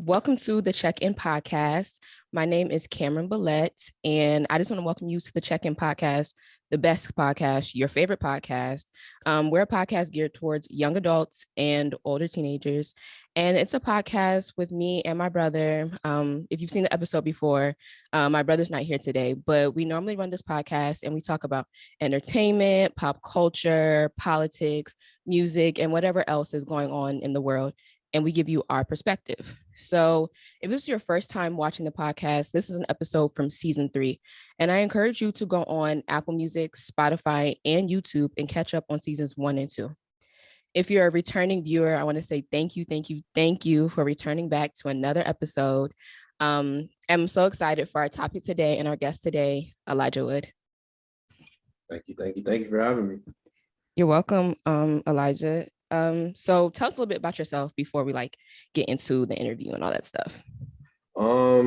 Welcome to the Check-In Podcast. My name is Cameron Billette, and I just want to welcome you to the Check-In Podcast, the best podcast, your favorite podcast. We're a podcast geared towards young adults and older teenagers, and it's a podcast with me and my brother. If you've seen the episode before, my brother's not here today, but we normally run this podcast and we talk about entertainment, pop culture, politics, music, and whatever else is going on in the world, and we give you our perspective. So, if this is your first time watching the podcast, this is an episode from season 3. And I encourage you to go on Apple Music, Spotify, and YouTube and catch up on seasons 1 and 2. If you're a returning viewer, I want to say thank you for returning back to another episode. I'm so excited for our topic today and our guest today, Elijah Wood. Thank you for having me. You're welcome, Elijah. So tell us a little bit about yourself before we get into the interview and all that stuff. My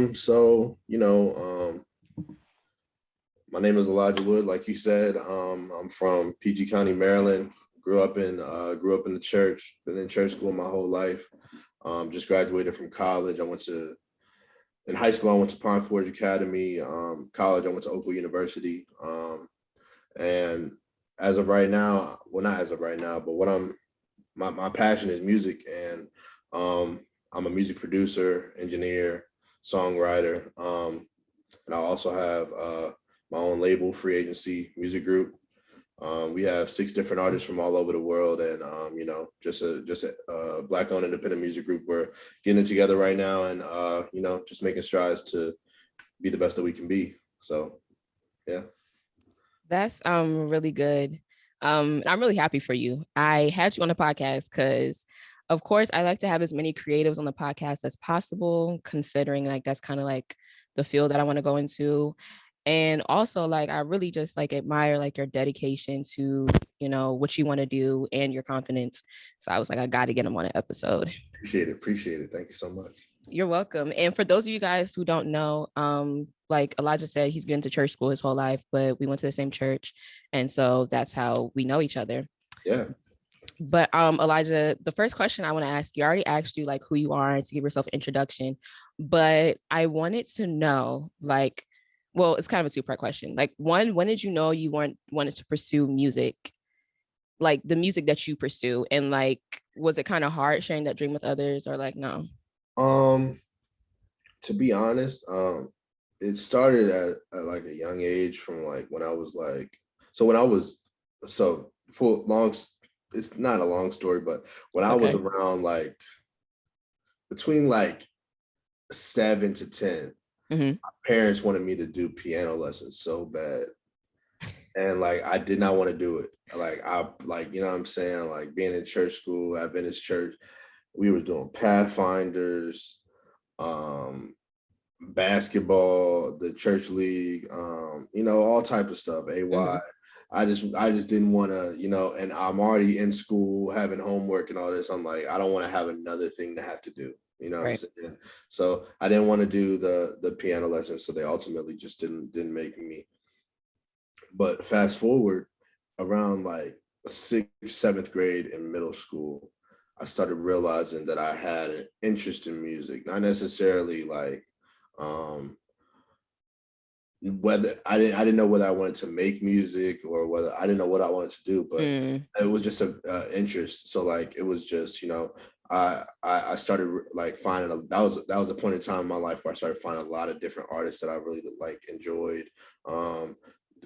name is Elijah Wood. Like you said, I'm from PG County, Maryland. Grew up in the church. Been in church school my whole life. Just graduated from college. In high school, I went to Pine Forge Academy. College, I went to Oakville University. And as of right now, well, not as of right now, but my passion is music, and I'm a music producer, engineer, songwriter, and I also have my own label, Free Agency Music Group. We have 6 different artists from all over the world, and just a Black-owned independent music group. We're getting it together right now, and just making strides to be the best that we can be. So, yeah, that's really good. I'm really happy for you. I had you on the podcast because, of course, I like to have as many creatives on the podcast as possible, considering that's kind of the field that I want to go into. And also, I really just admire your dedication to, what you want to do and your confidence. So I was I got to get him on an episode. Appreciate it. Thank you so much. You're welcome. And for those of you guys who don't know, like Elijah said, he's been to church school his whole life, but we went to the same church. And so that's how we know each other. Yeah. But Elijah, the first question I want to ask you, I already asked you who you are and to give yourself an introduction, but I wanted to know well, it's kind of a 2-part question. One, when did you know you wanted to pursue music? The music that you pursue, and was it kind of hard sharing that dream with others, or no? To be honest, it started at a young age, from when I was it's not a long story, but when I was around between 7 to 10, my parents wanted me to do piano lessons so bad. And I did not want to do it. You know what I'm saying? Being in church school, Adventist church, we were doing Pathfinders, basketball, the church league, all type of stuff, AY. I just didn't want to, and I'm already in school having homework and all this. I'm I don't want to have another thing to have to do, what I'm saying? So I didn't want to do the piano lessons. So they ultimately just didn't make me. But fast forward around 6th, 7th grade in middle school, I started realizing that I had an interest in music, not necessarily whether I didn't know whether I wanted to make music or whether I didn't know what I wanted to do, but it was just an interest. So it was just, I started finding that was a point in time in my life where I started finding a lot of different artists that I really enjoyed.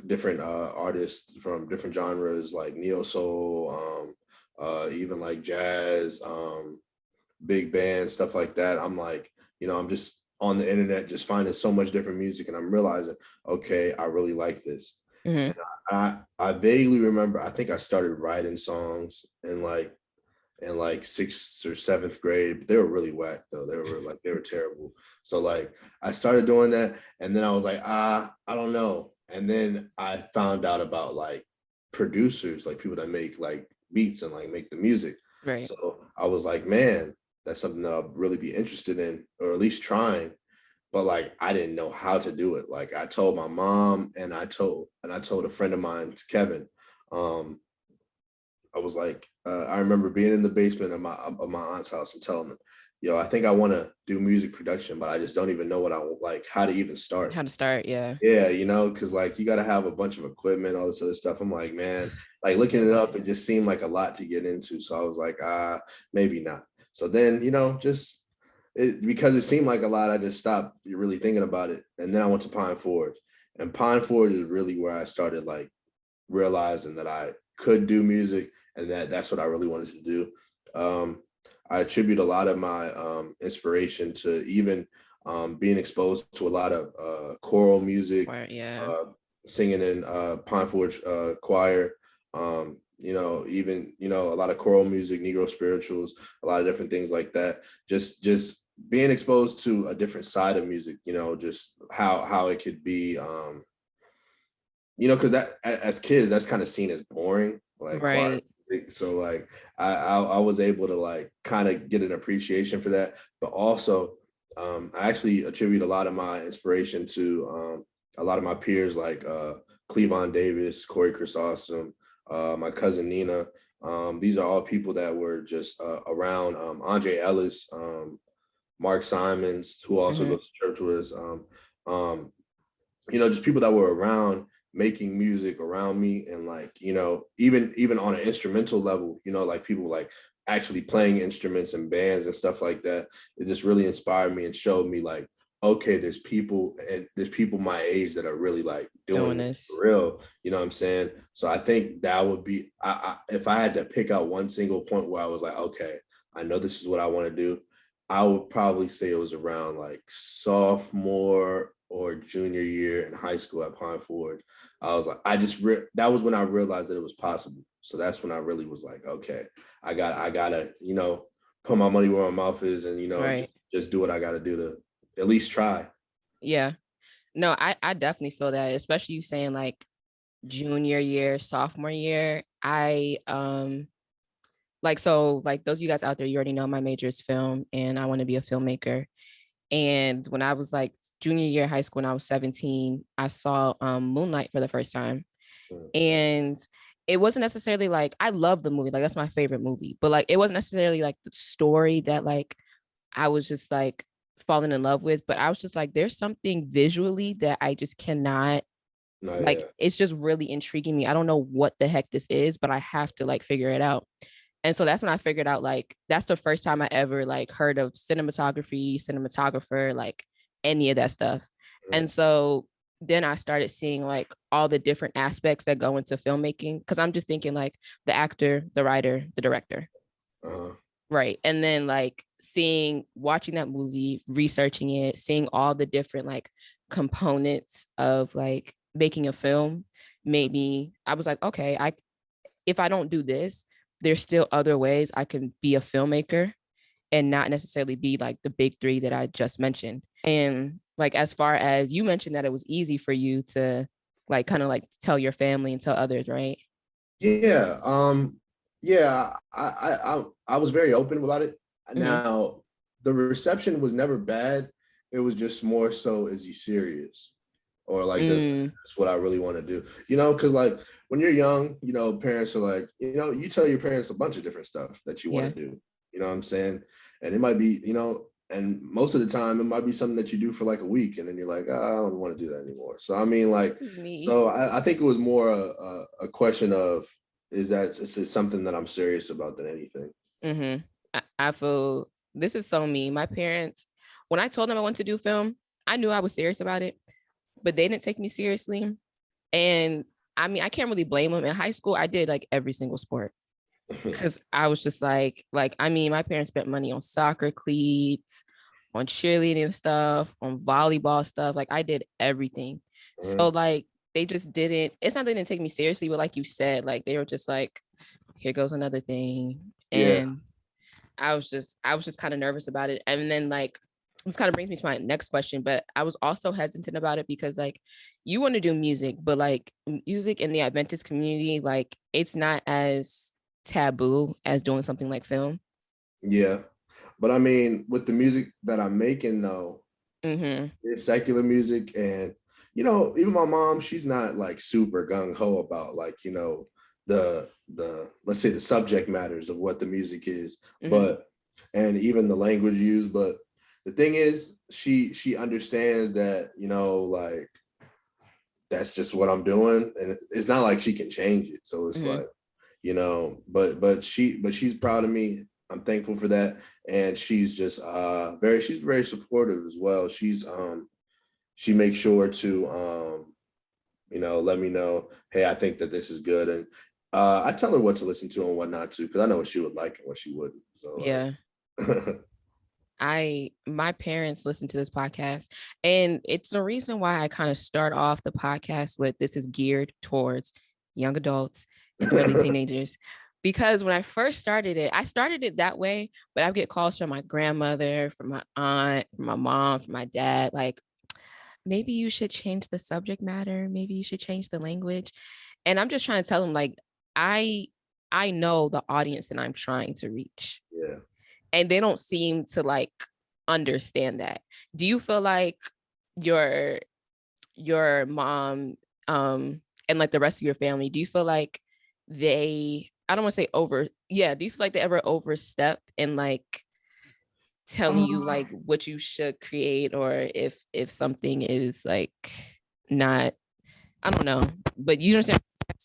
Different artists from different genres, like neo soul, even jazz, big band, stuff like that. I'm I'm just on the internet just finding so much different music, and I'm realizing, okay, I really like this. And I vaguely remember, I think I started writing songs in in 6th or 7th grade, but they were really whack though. They were terrible. So I started doing that, and then I was I don't know. And then I found out about producers, people that make beats and make the music. Right. So I was man, that's something that I'll really be interested in, or at least trying. But I didn't know how to do it. I told my mom, and I told a friend of mine, Kevin, I was like, I remember being in the basement of my aunt's house and telling them, yo, I think I want to do music production, but I just don't even know what I like, how to even start. How to start, yeah. Yeah, you know, because like you got to have a bunch of equipment, all this other stuff. I'm like, man, like looking it up, it just seemed like a lot to get into. So I was like, maybe not. So then, you know, just because it seemed like a lot, I just stopped really thinking about it. And then I went to Pine Forge. And Pine Forge is really where I started like realizing that I could do music and that's what I really wanted to do. I attribute a lot of my inspiration to even being exposed to a lot of choral music, yeah, singing in Pine Forge choir, you know, even, you know, a lot of choral music, Negro spirituals, a lot of different things like that. Just being exposed to a different side of music, you know, just how it could be, you know, because that as kids, that's kind of seen as boring, like choir music. So like I was able to like kind of get an appreciation for that, but also I actually attribute a lot of my inspiration to a lot of my peers like Cleavon Davis, Corey Chrysostom, my cousin Nina. These are all people that were just around. Andre Ellis, Mark Simons, who also goes to church with us. You know, just people that were around making music around me, and like, you know, even on an instrumental level, you know, like people like actually playing instruments and bands and stuff like that. It just really inspired me and showed me like, okay, there's people my age that are really like doing this for real. You know what I'm saying? So I think that would be, if I had to pick out one single point where I was like, okay, I know this is what I want to do, I would probably say it was around like sophomore or junior year in high school at Pine Forge. I was like, that was when I realized that it was possible. So that's when I really was like, okay, I gotta, you know, put my money where my mouth is, and, you know, just do what I gotta do to at least try. Yeah. No, I definitely feel that, especially you saying like junior year, sophomore year. So like those of you guys out there, you already know my major is film and I want to be a filmmaker. And when I was like junior year high school, when I was 17, I saw Moonlight for the first time. And it wasn't necessarily like, I love the movie, like that's my favorite movie, but like it wasn't necessarily like the story that like I was just like falling in love with, but I was just like, there's something visually that I just cannot it's just really intriguing me. I don't know what the heck this is, but I have to like figure it out. And so that's when I figured out like that's the first time I ever like heard of cinematographer, like any of that stuff. And so then I started seeing like all the different aspects that go into filmmaking, because I'm just thinking like the actor, the writer, the director. Right. And then like watching that movie, researching it, seeing all the different like components of like making a film I was like, okay, if I don't do this, there's still other ways I can be a filmmaker and not necessarily be like the big three that I just mentioned. And like, as far as you mentioned that it was easy for you to like kind of like tell your family and tell others, right? Yeah. Yeah, I was very open about it. Now, the reception was never bad. It was just more so, is he serious? Or like, that's what I really want to do. You know, because like when you're young, you know, parents are like, you know, you tell your parents a bunch of different stuff that you want to do. You know what I'm saying? And it might be, you know, and most of the time it might be something that you do for like a week, and then you're like, I don't want to do that anymore. So I mean, like, so I think it was more a question of, is something that I'm serious about than anything. I feel this is so me. My parents, when I told them I wanted to do film, I knew I was serious about it, but they didn't take me seriously. And I mean, I can't really blame them. In high school, I did like every single sport because I was just like, I mean, my parents spent money on soccer cleats, on cheerleading stuff, on volleyball stuff. Like I did everything. So like they just didn't, it's not that they didn't take me seriously, but like you said, like they were just like, here goes another thing. And I was just kind of nervous about it. And then like this kind of brings me to my next question, but I was also hesitant about it because like you want to do music, but like music in the Adventist community, like it's not as taboo as doing something like film. Yeah. But I mean, with the music that I'm making though, it's secular music, and you know, even my mom, she's not like super gung-ho about like, you know, the let's say the subject matters of what the music is, but and even the language used. But the thing is, she understands that, you know, like that's just what I'm doing, and it's not like she can change it. So it's like, you know, but she's proud of me. I'm thankful for that, and she's just she's very supportive as well. She makes sure to you know, let me know, hey, I think that this is good, and I tell her what to listen to and what not to, because I know what she would like and what she wouldn't. So yeah. My parents listen to this podcast, and it's the reason why I kind of start off the podcast with this is geared towards young adults and early teenagers. Because when I first started it, I started it that way, but I get calls from my grandmother, from my aunt, from my mom, from my dad, like, maybe you should change the subject matter. Maybe you should change the language. And I'm just trying to tell them, like, I know the audience that I'm trying to reach. Yeah. And they don't seem to like understand that. Do you feel like your mom and like the rest of your family, do you feel like I don't want to say do you feel like they ever overstep in like telling you like what you should create, or if something is like not, I don't know, but you understand?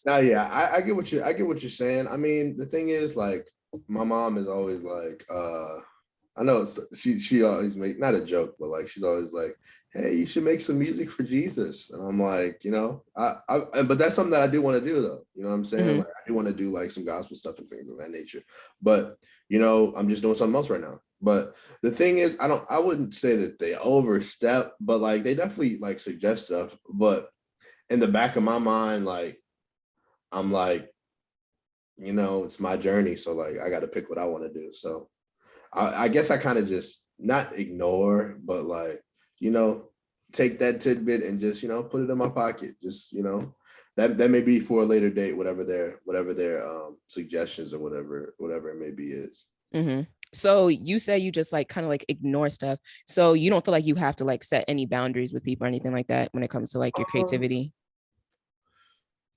No, yeah, I get what you're saying. I mean, the thing is, like, my mom is always like, I know she always make, not a joke, but like she's always like, hey, you should make some music for Jesus. And I'm like, you know, but that's something that I do want to do though. You know what I'm saying? Like, I do want to do like some gospel stuff and things of that nature. But, you know, I'm just doing something else right now. But the thing is, I wouldn't say that they overstep, but like they definitely like suggest stuff. But in the back of my mind, like, I'm like, you know, it's my journey. So like, I got to pick what I want to do. So I guess I kind of just not ignore, but like, you know, take that tidbit and just, you know, put it in my pocket. Just, you know, that may be for a later date, whatever their suggestions or whatever it may be is. So you say you just like kind of like ignore stuff. So you don't feel like you have to like set any boundaries with people or anything like that when it comes to like your creativity?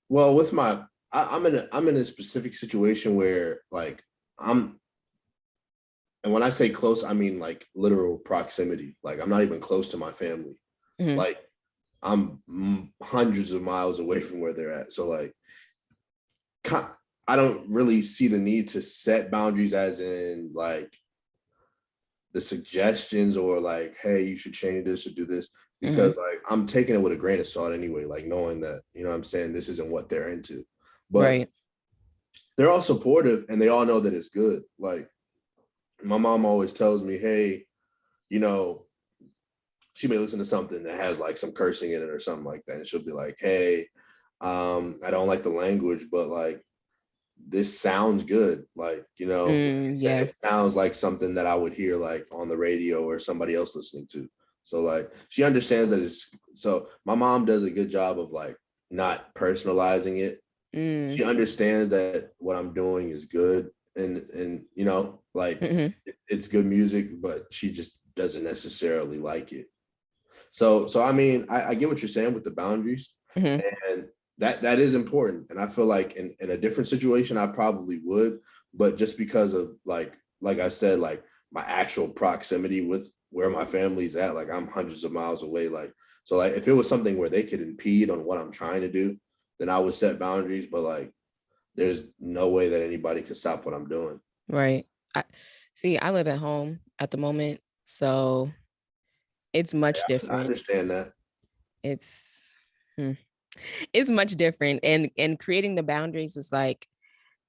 Well, with I'm in a specific situation where like and when I say close, I mean like literal proximity. Like, I'm not even close to my family. Like, I'm hundreds of miles away from where they're at. So like, I don't really see the need to set boundaries, as in like the suggestions or like, hey, you should change this or do this, because like I'm taking it with a grain of salt anyway, like knowing that, you know what I'm saying, this isn't what they're into. But they're all supportive and they all know that it's good. Like, my mom always tells me, hey, you know, she may listen to something that has like some cursing in it or something like that, and she'll be like, hey, I don't like the language, but like, this sounds good. Like, you know, it sounds like something that I would hear like on the radio or somebody else listening to. So like, she understands that so my mom does a good job of like not personalizing it. She understands that what I'm doing is good, and you know, like, it's good music, but she just doesn't necessarily like it. So I mean, I get what you're saying with the boundaries, and that is important. And I feel like in a different situation, I probably would, but just because of like I said, like my actual proximity with where my family's at, like I'm hundreds of miles away. Like, so like if it was something where they could impede on what I'm trying to do, then I would set boundaries. But like, there's no way that anybody can stop what I'm doing. Right. I live at home at the moment, so it's much different. I understand that. It's much different, and creating the boundaries is like,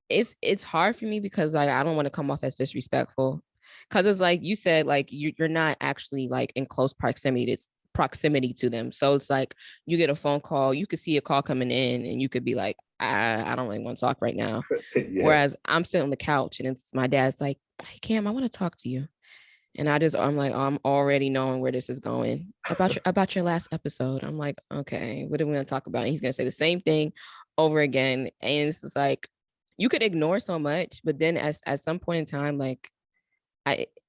it's hard for me because like I don't want to come off as disrespectful, because it's like you said, like you're not actually like in close proximity to them. So it's like you get a phone call, you could see a call coming in, and you could be like, I don't really want to talk right now. Whereas I'm sitting on the couch and it's my dad's like, hey Cam, I want to talk to you. And I'm like, oh, I'm already knowing where this is going about your last episode. I'm like, okay, what are we gonna talk about? And he's gonna say the same thing over again. And it's just like, you could ignore so much, but then at some point in time, like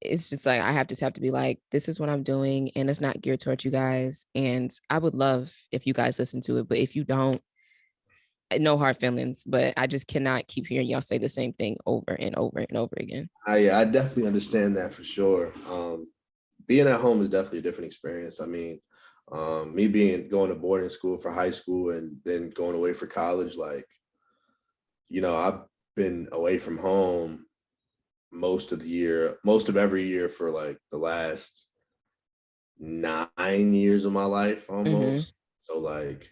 it's just like I have to be like, this is what I'm doing, and it's not geared towards you guys. And I would love if you guys listen to it, but if you don't, no hard feelings, but I just cannot keep hearing y'all say the same thing over and over and over again. I definitely understand that for sure. Being at home is definitely a different experience. I mean, me going to boarding school for high school and then going away for college, like, I've been away from home most of every year for like the last 9 years of my life almost. So like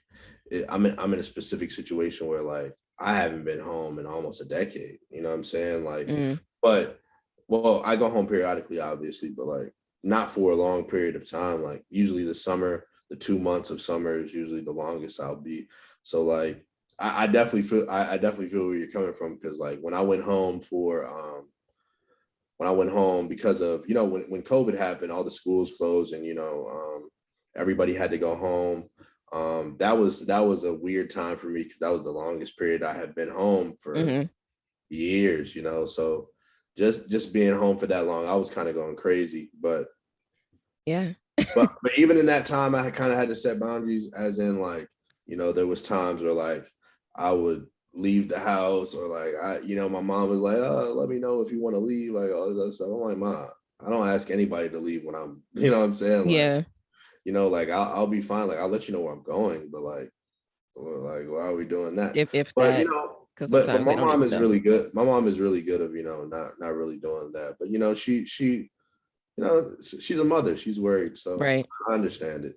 I'm in a specific situation where like I haven't been home in almost a decade. You know what I'm saying? Like, but well, I go home periodically, obviously, but like not for a long period of time. Like usually the 2 months of summer is usually the longest I'll be. So like I definitely feel where you're coming from, because like when I went home because of, when COVID happened, all the schools closed and, everybody had to go home. That was a weird time for me, because that was the longest period I had been home for years, so just being home for that long, I was kind of going crazy. But yeah. but even in that time, I kind of had to set boundaries, as in like, there was times where like I would leave the house, or like my mom was like, oh, let me know if you want to leave, like all this other stuff. I'm like, Mom, I don't ask anybody to leave when I'm, you know what I'm saying? Like, Yeah. like I'll be fine. Like I'll let you know where I'm going, but like why are we doing that? If But that, because but sometimes my they don't mom even is know. really good. My mom is really good of, not really doing that. But she she's a mother. She's worried. So Right. I understand it.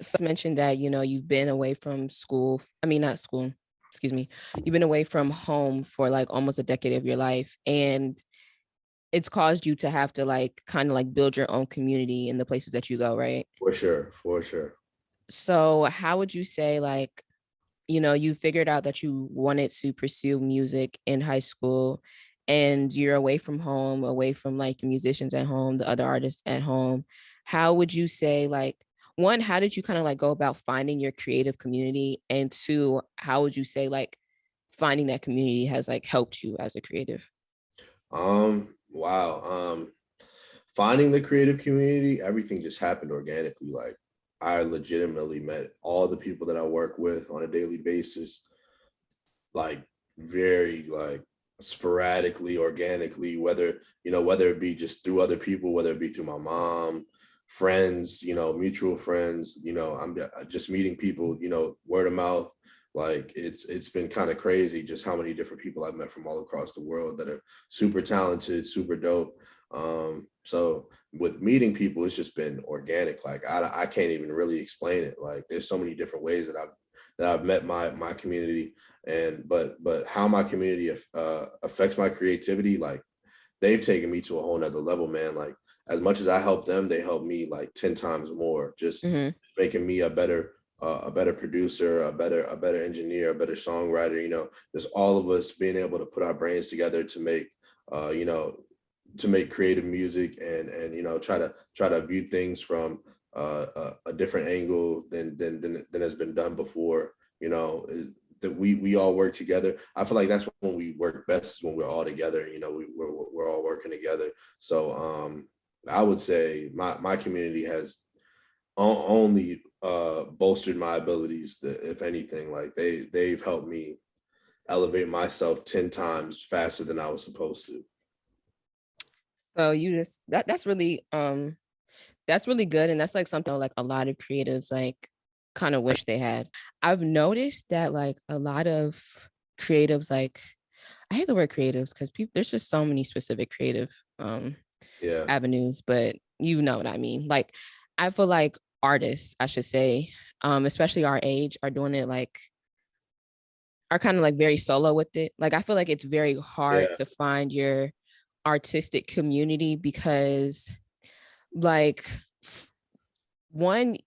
So mentioned that, you've been away from school. I mean, not school, excuse me. You've been away from home for like almost a decade of your life. And it's caused you to have to like kind of like build your own community in the places that you go, right? For sure. For sure. So how would you say like, you figured out that you wanted to pursue music in high school, and you're away from home, away from like the musicians at home, the other artists at home. How would you say like, one, how did you kind of like go about finding your creative community? And two, how would you say like finding that community has like helped you as a creative? Wow. Finding the creative community, everything just happened organically. Like I legitimately met all the people that I work with on a daily basis, like very like sporadically, organically, whether it be just through other people, whether it be through my mom, friends, mutual friends, I'm just meeting people, word of mouth. Like it's been kind of crazy just how many different people I've met from all across the world that are super talented, super dope. So with meeting people, it's just been organic. Like I can't even really explain it. Like there's so many different ways that I've met my community. And but how my community affects my creativity, like they've taken me to a whole nother level, man. Like as much as I help them, they help me like 10 times more, just making me a better producer, a better engineer, a better songwriter. Just all of us being able to put our brains together to make to make creative music, and try to view things from a different angle than has been done before. Is that we all work together. I feel like that's when we work best, is when we're all together. We're all working together. So I would say my community has only bolstered my abilities. If anything, like they've helped me elevate myself 10 times faster than I was supposed to. So you just that's really good. And that's like something like a lot of creatives like kind of wish they had. I've noticed that like a lot of creatives, like I hate the word creatives because people there's just so many specific creative Yeah. avenues, but you know what I mean. Like I feel like artists, I should say, especially our age, are doing it like are kind of like very solo with it. Like I feel like it's very hard Yeah. to find your artistic community because like one,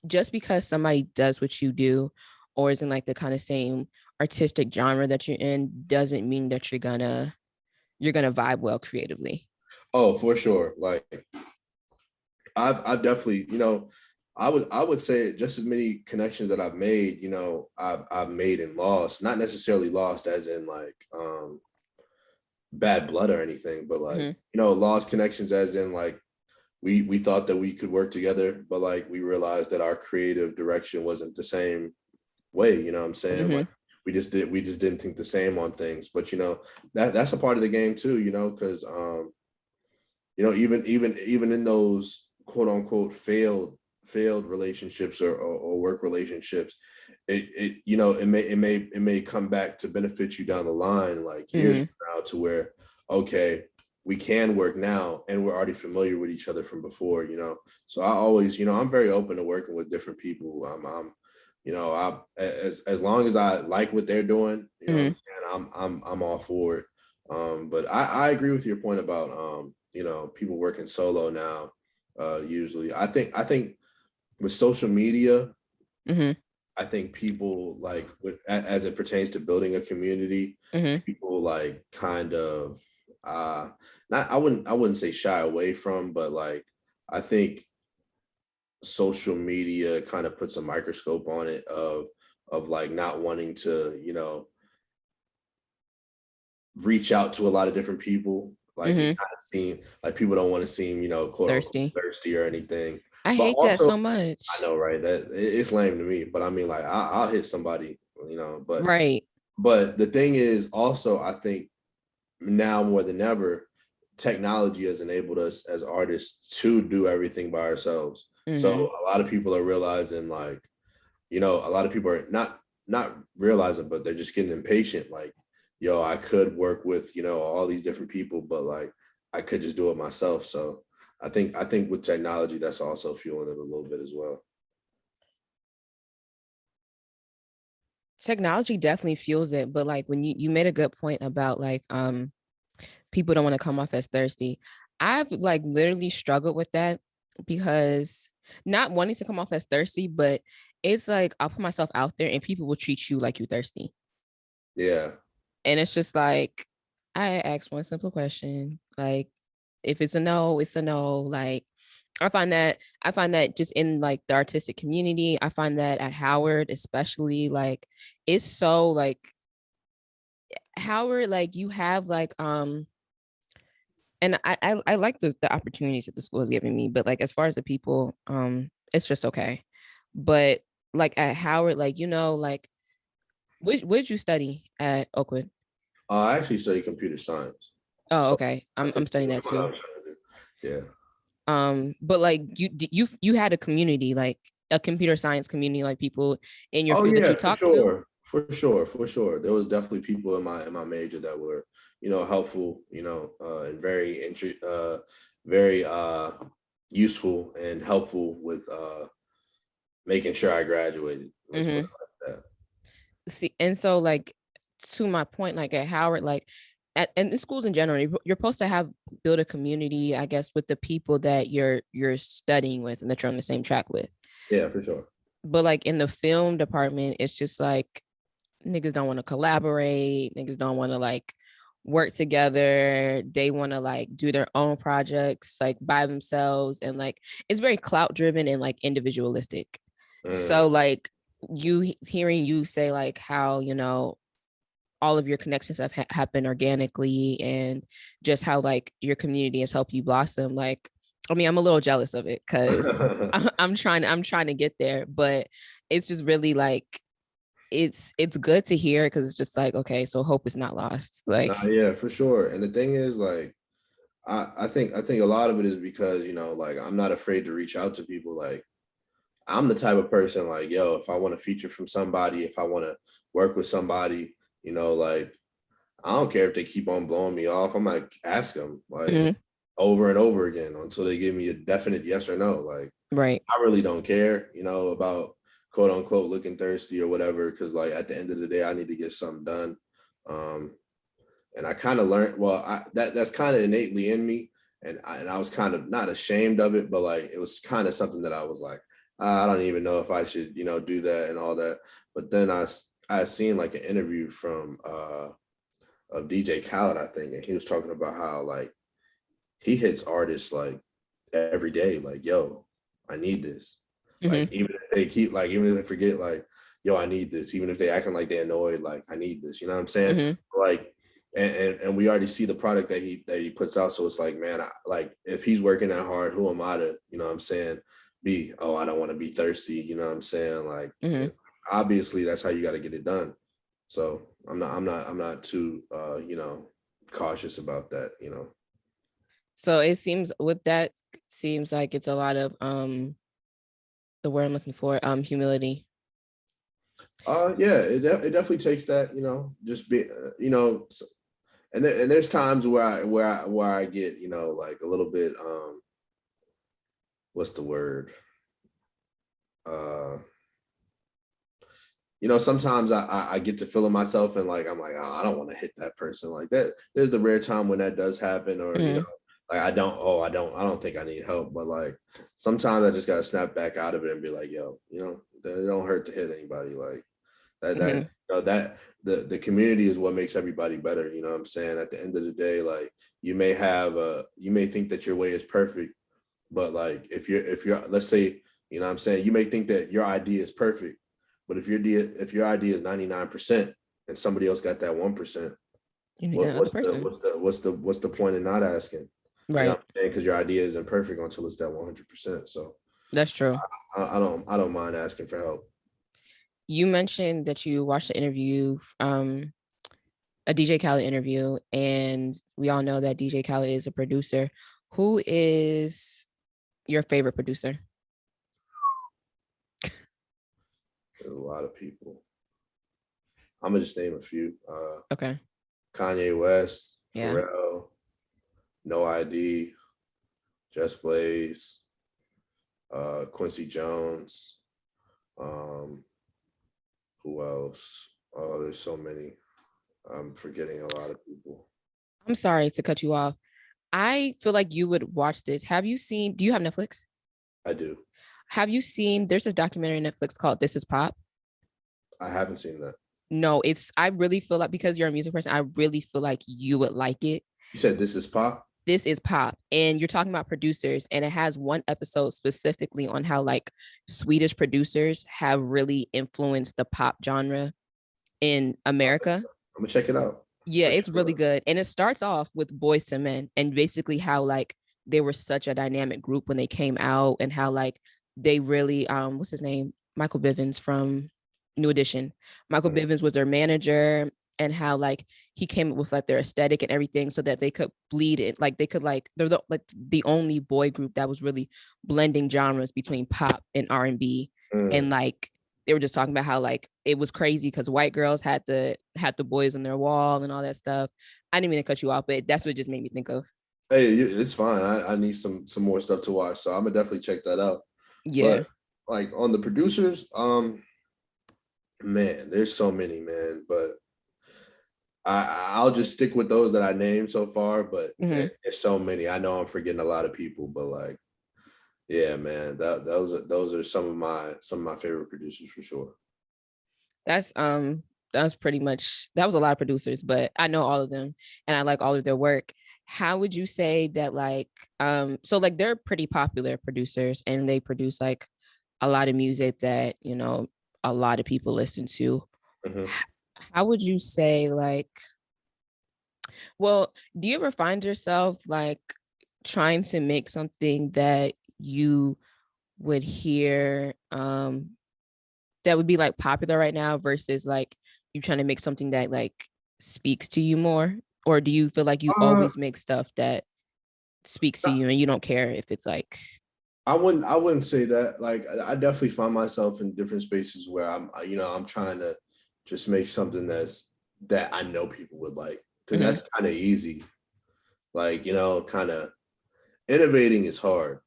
just because somebody does what you do or is in like the kind of same artistic genre that you're in doesn't mean that you're gonna vibe well creatively. Oh, for sure. Like I've definitely, I would say just as many connections that I've made, I've made and lost, not necessarily lost as in like bad blood or anything, but like, lost connections as in like we thought that we could work together, but like we realized that our creative direction wasn't the same way, you know what I'm saying? Like we just didn't think the same on things. But that's a part of the game too, because even in those quote unquote failed relationships or work relationships, it may come back to benefit you down the line, like years from now, to where, okay, we can work now and we're already familiar with each other from before, so I always, I'm very open to working with different people. I as long as I like what they're doing, what I'm saying, I'm all for it. But I agree with your point about people working solo now. Usually, I think with social media, I think people like as it pertains to building a community, people like kind of I wouldn't say shy away from, but like I think social media kind of puts a microscope on it of like not wanting to reach out to a lot of different people, like it kind of seem like people don't want to seem quote unquote thirsty or anything. I but hate also, that so much. I know, right? That it's lame to me, but I mean, like I'll hit somebody, but right. But the thing is, also, I think now more than ever, technology has enabled us as artists to do everything by ourselves. So a lot of people are realizing, like, a lot of people are not realizing, but they're just getting impatient. Like, yo, I could work with, all these different people, but like, I could just do it myself. So I think with technology, that's also fueling it a little bit as well. Technology definitely fuels it, but like when you made a good point about like people don't want to come off as thirsty. I've like literally struggled with that, because not wanting to come off as thirsty, but it's like I'll put myself out there and people will treat you like you're thirsty. Yeah. And it's just like, I asked one simple question. Like, if it's a no, it's a no. Like, I find that just in like the artistic community, I find that at Howard, especially, like, it's so like Howard, like you have like and I like the opportunities that the school is giving me, but like as far as the people, it's just okay. But like at Howard, like like what did you study at Oakwood? I actually study computer science. Oh, So okay. I'm studying that too. Yeah. But like you had a community, like a computer science community, like people in your Oh field that yeah, you talked to. for sure. There was definitely people in my major that were, helpful, and very useful and helpful with making sure I graduated. Let's put it like that. See, and so like to my point, like at Howard, like and the schools in general, you're supposed to have build a community, I guess, with the people that you're studying with and that you're on the same track with. Yeah, for sure. But like in the film department, it's just like niggas don't want to collaborate, niggas don't want to like work together. They want to like do their own projects like by themselves, and like it's very clout driven and like individualistic. So like you hearing you say like how all of your connections have happened organically, and just how like your community has helped you blossom. Like, I mean, I'm a little jealous of it because I'm trying to get there, but it's just really like it's good to hear, because it's just like, okay, so hope is not lost. Like, Yeah, for sure. And the thing is, like, I think a lot of it is because like I'm not afraid to reach out to people. Like, I'm the type of person, like, yo, if I want to feature from somebody, if I want to work with somebody, like, I don't care if they keep on blowing me off. I'm like, ask them, like, over and over again until they give me a definite yes or no. Like, right. I really don't care, about quote unquote looking thirsty or whatever, because like at the end of the day, I need to get something done. And I kind of learned, well, that's kind of innately in me, and I was kind of not ashamed of it, but like it was kind of something that I was like, I don't even know if I should, do that and all that. But then I seen like an interview from of DJ Khaled, I think, and he was talking about how like he hits artists like every day, like, yo, I need this. Like, even if they keep, like, even if they forget, like, yo, I need this, even if they acting like they're annoyed, like, I need this, you know what I'm saying? Like, and we already see the product that he puts out. So it's like, man, like, if he's working that hard, who am I to, you know what I'm saying, I don't want to be thirsty, you know what I'm saying? Like, obviously that's how you got to get it done. So I'm not too cautious about that, So it seems with that seems like it's a lot of the word I'm looking for, humility. Yeah, it definitely takes that, just be, and there's times where I get, like a little bit, what's the word? Uh, sometimes I get to feeling myself and like I'm like, oh, I don't want to hit that person like that. There's the rare time when that does happen, or like I don't think I need help, but like sometimes I just gotta snap back out of it and be like, yo, it don't hurt to hit anybody. Like that the community is what makes everybody better. You know what I'm saying? At the end of the day, like you may think that your way is perfect, but like if you're let's say, you know what I'm saying, you may think that your idea is perfect, but if your idea is 99% and somebody else got that 1%, You need another person. what's the point in not asking? You know Right. what I'm saying? Because your idea isn't perfect until it's that 100%. So That's true. I don't mind asking for help. You mentioned that you watched the interview, a DJ Khaled interview, and we all know that DJ Khaled is a producer. Who is your favorite producer? There's a lot of people. I'm gonna just name a few. Okay. Kanye West, Yeah. Pharrell, No ID, Just Blaze, Quincy Jones. Who else? Oh, there's so many. I'm forgetting a lot of people. I'm sorry to cut you off. I feel like you would watch this. Do you have Netflix? I do. Have you seen, there's this documentary on Netflix called This Is Pop? I haven't seen that. No, I really feel like, because you're a music person, I really feel like you would like it. You said This Is Pop? This Is Pop. And you're talking about producers, and it has one episode specifically on how like Swedish producers have really influenced the pop genre in America. I'm gonna check it out. Yeah, it's really good. And it starts off with Boyz II Men and basically how like they were such a dynamic group when they came out, and how like they really what's his name? Michael Bivins from New Edition. Michael Bivins was their manager, and how like he came up with like their aesthetic and everything so that they could bleed it. Like they could like they're the only boy group that was really blending genres between pop and R&B. And like they were just talking about how like it was crazy because white girls had the boys on their wall and all that stuff. I didn't mean to cut you off, but that's what it just made me think of. Hey, it's fine. I need some more stuff to watch, so I'm gonna definitely check that out. Yeah. But like on the producers, man, there's so many, man. But I'll just stick with those that I named so far. But there's so many. I know I'm forgetting a lot of people, but like, yeah, man, those are some of my favorite producers for sure. That's pretty much, that was a lot of producers, but I know all of them and I like all of their work. How would you say that like so like they're pretty popular producers and they produce like a lot of music that, a lot of people listen to. How would you say like, well, do you ever find yourself like trying to make something that you would hear that would be like popular right now versus like you trying to make something that like speaks to you more? Or do you feel like you always make stuff that speaks to you and you don't care if it's like, I wouldn't say that. Like I definitely find myself in different spaces where I'm trying to just make something that I know people would like, because that's kind of easy. Like, kind of innovating is hard.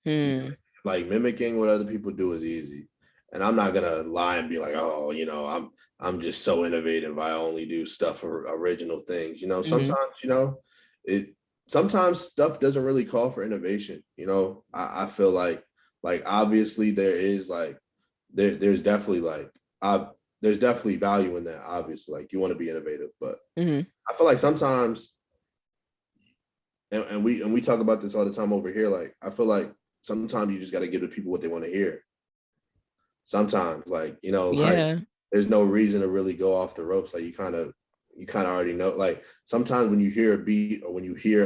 Like mimicking what other people do is easy. And I'm not gonna lie and be like, oh, I'm just so innovative. I only do stuff for original things. Sometimes, it sometimes stuff doesn't really call for innovation. I feel like obviously there is like there's definitely like there's definitely value in that. Obviously, like you want to be innovative, but I feel like sometimes, and we talk about this all the time over here. Like I feel like sometimes you just got to give the people what they want to hear. Sometimes, like like there's no reason to really go off the ropes. Like you kind of already know. Like sometimes when you hear a beat or when you hear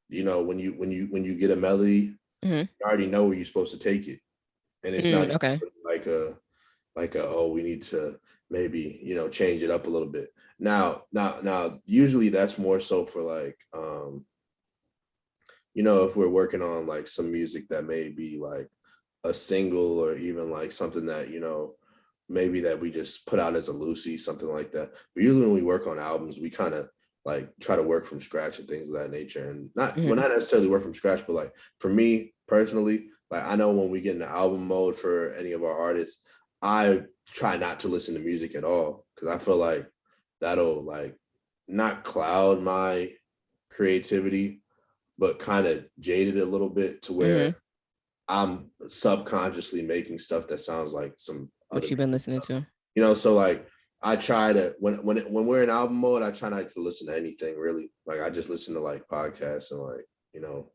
when you get a melody, you already know where you're supposed to take it, and it's not okay. like a oh, we need to maybe, you know, change it up a little bit. Now, usually that's more so for like, you know, if we're working on like some music that may be like a single or even like something that, you know, maybe that we just put out as a Lucy, something like that. But usually when we work on albums, we kind of like try to work from scratch and things of that nature. And well, not necessarily work from scratch, but like for me personally, like I know when we get in the album mode for any of our artists, I try not to listen to music at all because I feel like that'll like not cloud my creativity, but kind of jaded a little bit to where I'm subconsciously making stuff that sounds like some what you've been listening to. You know, so like I try to when we're in album mode, I try not to listen to anything really. Like I just listen to like podcasts and like, you know,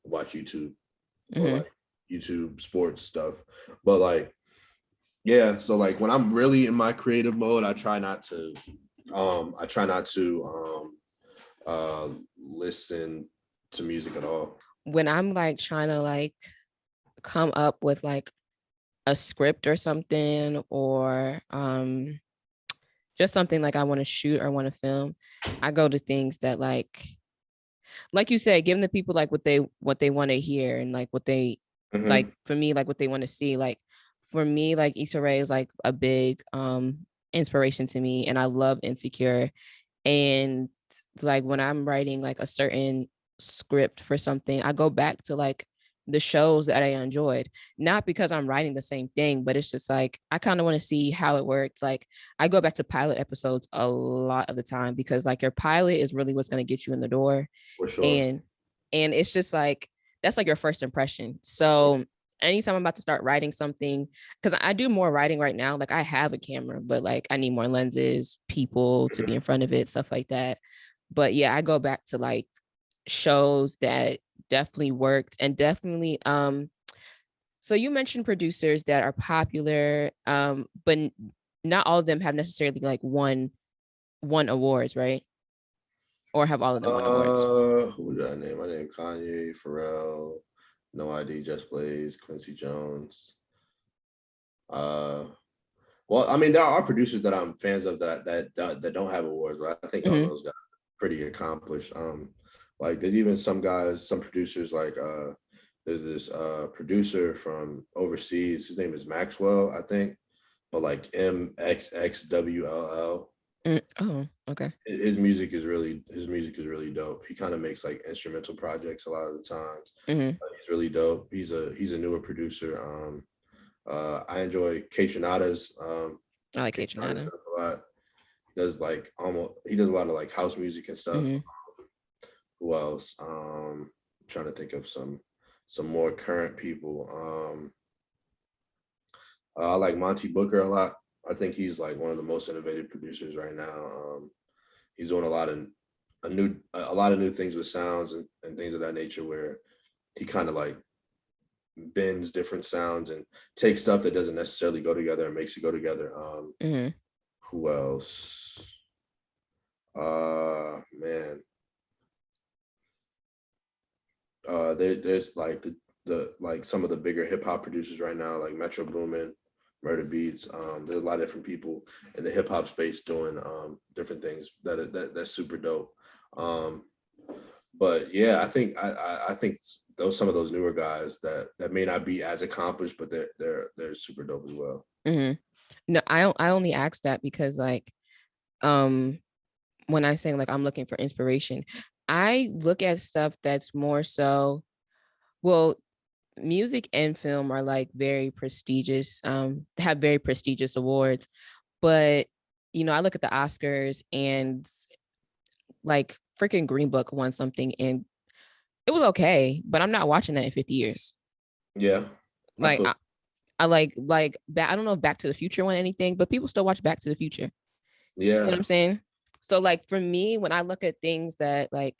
watch YouTube or like YouTube sports stuff. But like, yeah, so like when I'm really in my creative mode, I try not to listen to music at all. When I'm like trying to like come up with like a script or something, or just something like I want to shoot or want to film, I go to things that like you said, giving the people like what they want to hear and like what they like, for me, like what they want to see. Like for me, like Issa Rae is like a big inspiration to me, and I love Insecure. And like when I'm writing like a certain script for something, I go back to like the shows that I enjoyed, not because I'm writing the same thing, but it's just like I kind of want to see how it works. Like I go back to pilot episodes a lot of the time because like your pilot is really what's going to get you in the door. For sure. And it's just like that's like your first impression. So anytime I'm about to start writing something, because I do more writing right now, like I have a camera, but like I need more lenses, people to be in front of it, stuff like that. But yeah, I go back to like shows that definitely worked, and definitely so you mentioned producers that are popular, but not all of them have necessarily like won awards, right? Or have all of them won awards? Who did I name? I named Kanye, Pharrell, No ID, Just Blaze, Quincy Jones. Well, I mean, there are producers that I'm fans of that don't have awards, right? I think all those guys are pretty accomplished. Like there's even some guys, some producers like there's this producer from overseas. His name is Maxwell, I think, but like MXXWLL. Oh, okay. His music is really dope. He kind of makes like instrumental projects a lot of the times. He's really dope. He's a newer producer. I enjoy Kaytranada's. I like Kaytranada stuff a lot. He does like he does a lot of like house music and stuff. Who else? I'm trying to think of some more current people. I like Monty Booker a lot. I think he's like one of the most innovative producers right now. He's doing a lot of new things with sounds and things of that nature, where he kind of like bends different sounds and takes stuff that doesn't necessarily go together and makes it go together. Who else? Man. There's like the like some of the bigger hip hop producers right now, like Metro Boomin, Murder Beats. There's a lot of different people in the hip hop space doing different things that's super dope. But yeah, I think I think some of those newer guys that may not be as accomplished, but they're super dope as well. No, I only asked that because like when I say like I'm looking for inspiration, I look at stuff that's more so, well, music and film are like very prestigious, have very prestigious awards. But you know, I look at the Oscars and like freaking Green Book won something and it was okay, but I'm not watching that in 50 years. Yeah. Like I like I don't know if Back to the Future won anything, but people still watch Back to the Future. Yeah. You know what I'm saying? So like for me, when I look at things that I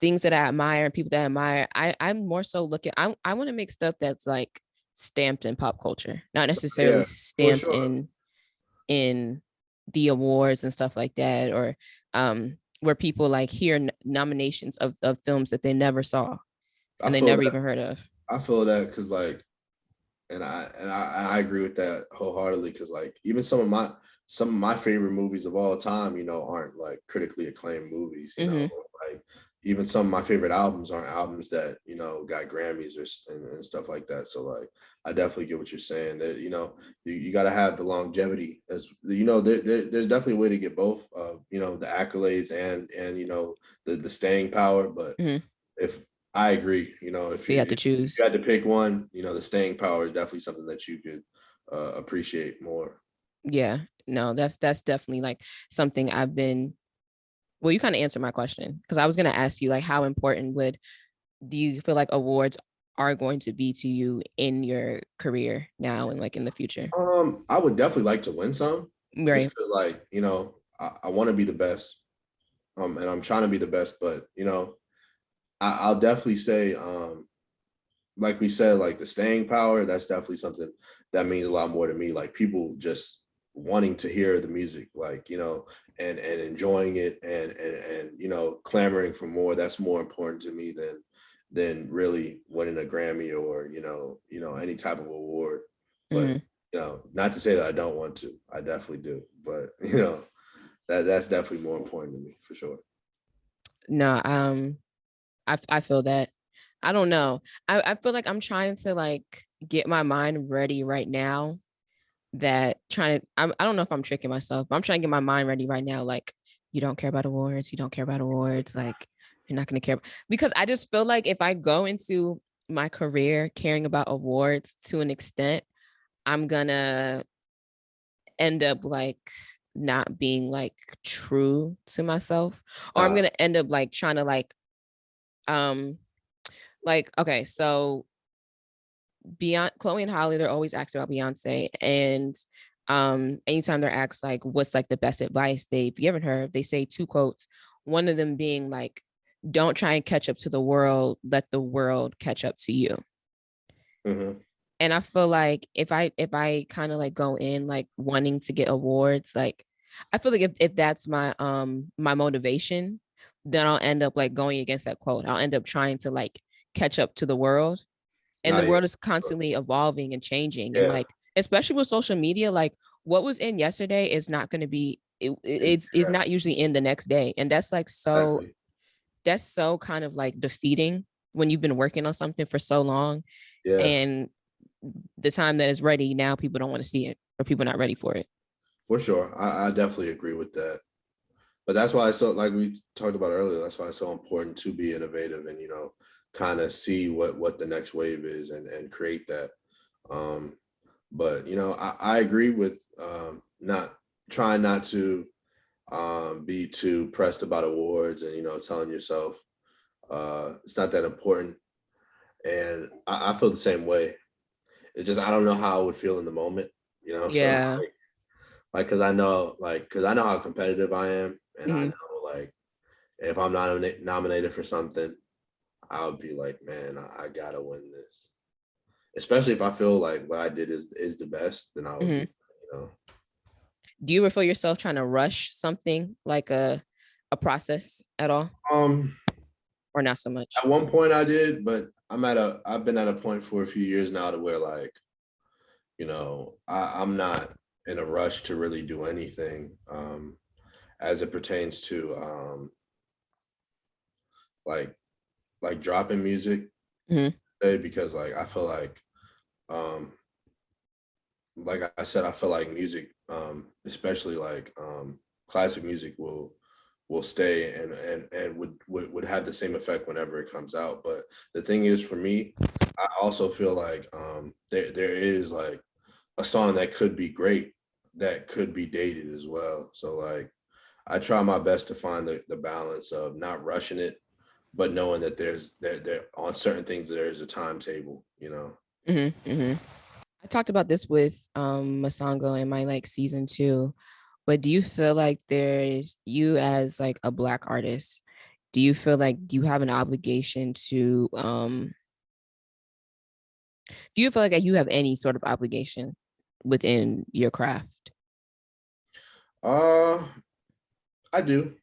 admire and people that I admire, I'm more so looking, I want to make stuff that's like stamped in pop culture, not necessarily stamped in the awards and stuff like that, or where people like hear nominations of films that they never saw and they never even heard of. I feel that because like I agree with that wholeheartedly, because like even some of my favorite movies of all time, aren't like critically acclaimed movies, like even some of my favorite albums aren't albums that, got Grammys and stuff like that. So like I definitely get what you're saying, that, you got to have the longevity, as there's definitely a way to get both, the accolades and the staying power. But if I agree, if You you have to choose. had to pick one, the staying power is definitely something that you could appreciate more. Yeah, no, that's definitely like something I've been. Well, you kind of answered my question, because I was going to ask you, like, how important do you feel like awards are going to be to you in your career now and like in the future? I would definitely like to win some, just Right. because, like, I want to be the best, and I'm trying to be the best. But I'll definitely say, like we said, like the staying power, that's definitely something that means a lot more to me. Like people just wanting to hear the music, like, and enjoying it, and clamoring for more. That's more important to me than really winning a Grammy, or any type of award. But not to say that I don't want to. I definitely do. But that's definitely more important to me, for sure. No, I feel that. I don't know. I feel like I'm trying to like get my mind ready right now. I don't know if I'm tricking myself, but I'm trying to get my mind ready right now. Like, you don't care about awards. You don't care about awards. Like, you're not going to care. Because I just feel like if I go into my career caring about awards to an extent, I'm going to end up like not being like true to myself, or I'm going to end up like trying to um, okay, so Beyond Chloe and Holly, they're always asked about Beyonce, and anytime they're asked like what's like the best advice they've given her, they say two quotes. One of them being like, "Don't try and catch up to the world. Let the world catch up to you." Mm-hmm. And I feel like if I kind of like go in like wanting to get awards, like I feel like if that's my motivation, then I'll end up like going against that quote. I'll end up trying to like catch up to the world, and Nah, the yeah, world is constantly evolving and changing, and yeah, like especially with social media, like what was in yesterday is not going to be it's not usually in the next day, and exactly. that's so kind of like defeating when you've been working on something for so long, Yeah, and the time that is ready now people don't want to see it, or people are not ready for it. for sure. I definitely agree with that. But that's why it's so, like we talked about earlier, that's why it's so important to be innovative and, kind of see what the next wave is, and create that. Um, but I agree with, not trying not to be too pressed about awards, and telling yourself it's not that important. And I feel the same way. It's just I don't know how I would feel in the moment, so Yeah. like, because I know how competitive I am, and I Mm-hmm. know, like, if I'm not nominated for something, I would be like, man, I gotta win this. Especially if I feel like what I did is the best, then I would be, Mm-hmm. you know. Do you ever feel yourself trying to rush something like a process at all, Um, or not so much? at one point I did, but I've been at a point for a few years now to where, like, I'm not in a rush to really do anything, as it pertains to, like dropping music, Mm-hmm. because like I feel um like I said, I feel like music, especially like, classic music, will stay, and would have the same effect whenever it comes out. But the thing is, for me, I also feel like, there is like a song that could be great, that could be dated as well. So like I try my best to find the balance of not rushing it, but knowing that there on certain things there is a timetable. Mm-hmm. Mm-hmm. I talked about this with Masango in my like season 2, but do you feel like there's you as like a black artist, do you feel like you have an obligation to do you feel like you have any sort of obligation within your craft? Uh, I do,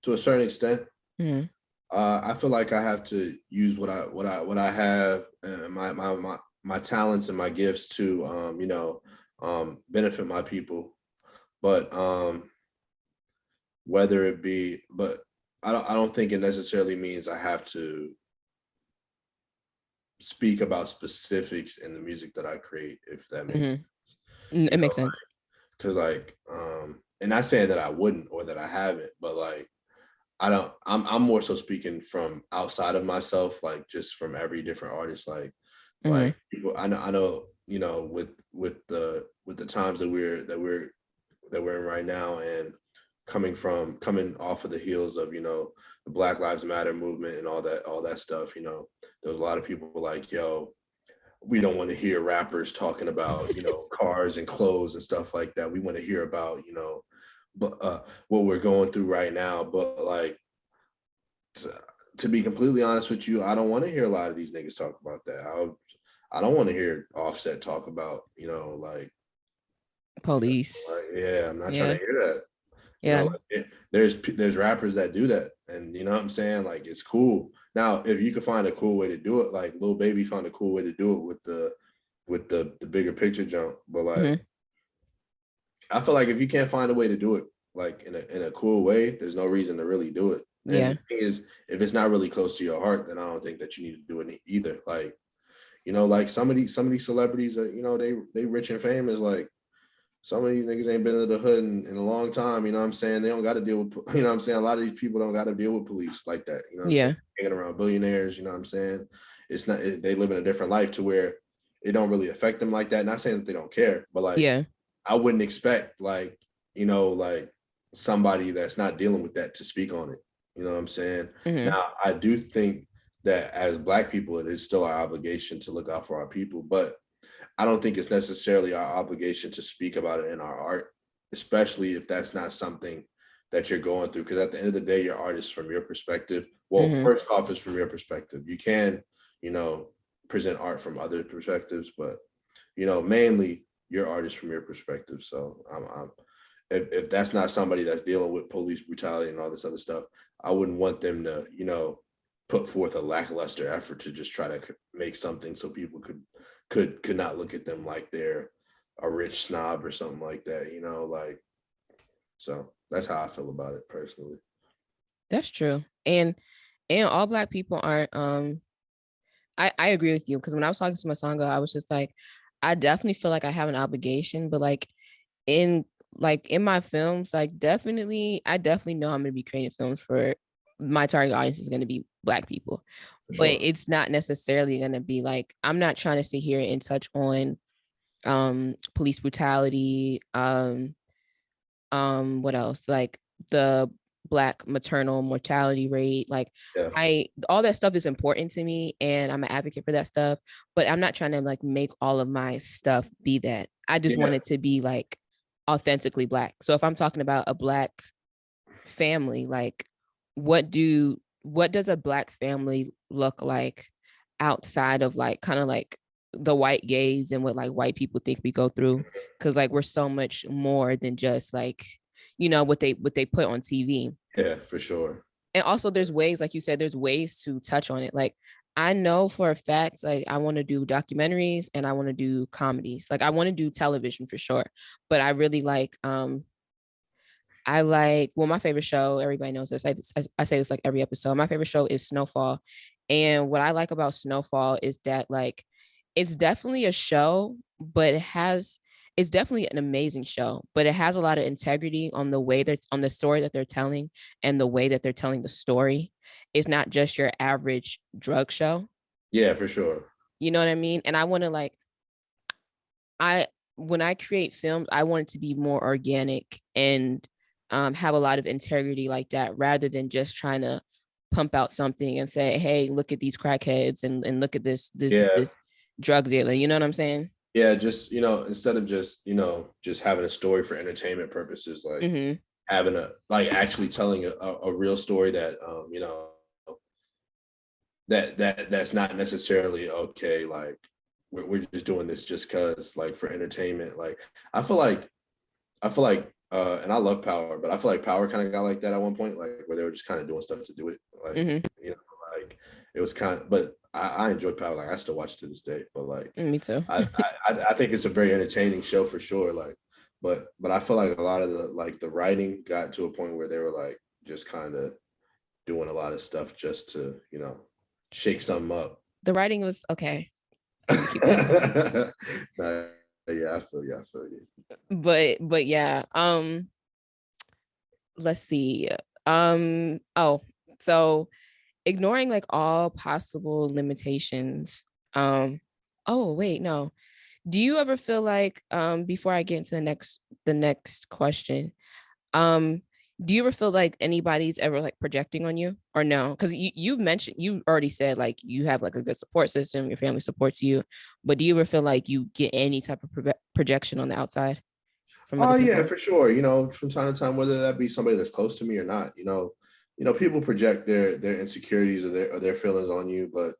to a certain extent. Mm-hmm. I feel like I have to use what I have, and my my talents and my gifts to benefit my people. But whether it be, but I don't think it necessarily means I have to speak about specifics in the music that I create, if that makes sense. It makes sense. Because and not saying that I wouldn't or that I haven't, but like I'm more so speaking from outside of myself, like just from every different artist, like people I know, with the times that we're in right now, and coming off of the heels of, the Black Lives Matter movement and all that stuff, there was a lot of people like, yo, we don't want to hear rappers talking about, cars and clothes and stuff like that. We want to hear about, what we're going through right now. But like, to be completely honest with you, I don't want to hear a lot of these niggas talk about that. I don't want to hear Offset talk about, like police. Yeah, I'm not trying to hear that. Yeah. There's rappers that do that, and you know what I'm saying? Like, it's cool. Now, if you could find a cool way to do it, like Lil Baby found a cool way to do it with the bigger picture jump. But like, I feel like if you can't find a way to do it like in a cool way, there's no reason to really do it. And the thing is, if it's not really close to your heart, then I don't think that you need to do it either. Like, like some of these celebrities that, they rich and famous, like some of these niggas ain't been to the hood in a long time. You know what I'm saying? They don't got to deal with, you know what I'm saying? A lot of these people don't got to deal with police like that. You know what I'm saying? Hanging around billionaires, you know what I'm saying? It's not, they live in a different life to where it don't really affect them like that. Not saying that they don't care, but like, I wouldn't expect like, like somebody that's not dealing with that to speak on it. You know what I'm saying? Now, I do think that as Black people, it is still our obligation to look out for our people, but I don't think it's necessarily our obligation to speak about it in our art, especially if that's not something that you're going through. Because at the end of the day, your art is from your perspective. Well, first off, it's from your perspective. You can, present art from other perspectives, but mainly your art is from your perspective. So if that's not somebody that's dealing with police brutality and all this other stuff, I wouldn't want them to, put forth a lackluster effort to just try to make something so people could not look at them like they're a rich snob or something like that, like, so that's how I feel about it personally. That's true. And all Black people aren't, I agree with you, because when I was talking to Masanga, I was just like, I definitely feel like I have an obligation, but like in my films, like I definitely know I'm going to be creating films for my target audience is going to be Black people, but it's not necessarily going to be like, I'm not trying to sit here and touch on police brutality, what else, like the Black maternal mortality rate, like all that stuff is important to me, and I'm an advocate for that stuff, but I'm not trying to like make all of my stuff be that. I just want it to be like authentically Black. So if I'm talking about a Black family, like what does a Black family look like outside of like kind of like the white gaze and what like white people think we go through? Because like we're so much more than just like what they put on TV. Yeah, for sure. And also there's ways, like you said, there's ways to touch on it. Like I know for a fact, like I want to do documentaries and I want to do comedies. Like I want to do television for sure, but I really like well, my favorite show, everybody knows this. I say this like every episode. My favorite show is Snowfall. And what I like about Snowfall is that like it's definitely a show, but it's definitely an amazing show, but it has a lot of integrity on the way that's on the story that they're telling and the way that they're telling the story. It's not just your average drug show. Yeah, for sure. You know what I mean? And I want to like, when I create films, I want it to be more organic and have a lot of integrity like that, rather than just trying to pump out something and say, hey, look at these crackheads and look at this drug dealer. You know what I'm saying? Yeah, just instead of just just having a story for entertainment purposes, like having actually telling a real story that that's not necessarily okay, like we're just doing this just because like for entertainment. Like I feel like and I love Power, but I feel like Power kind of got like that at one point, like where they were just kind of doing stuff to do it, like like it was kind of, but I enjoyed Power. Like I still watch to this day, but like Me too. I think it's a very entertaining show for sure. Like, but I feel like a lot of the writing got to a point where they were like just kind of doing a lot of stuff just to, shake something up. The writing was okay. Nah, yeah, I feel you. I feel you. But yeah. Let's see. So ignoring like all possible limitations. Oh wait, no. Do you ever feel like before I get into the next question, um, do you ever feel like anybody's ever like projecting on you or no? Because you mentioned, you already said like you have like a good support system, your family supports you, but do you ever feel like you get any type of projection on the outside from other Oh yeah, people? for sure. From time to time, whether that be somebody that's close to me or not, people project their insecurities or their feelings on you, but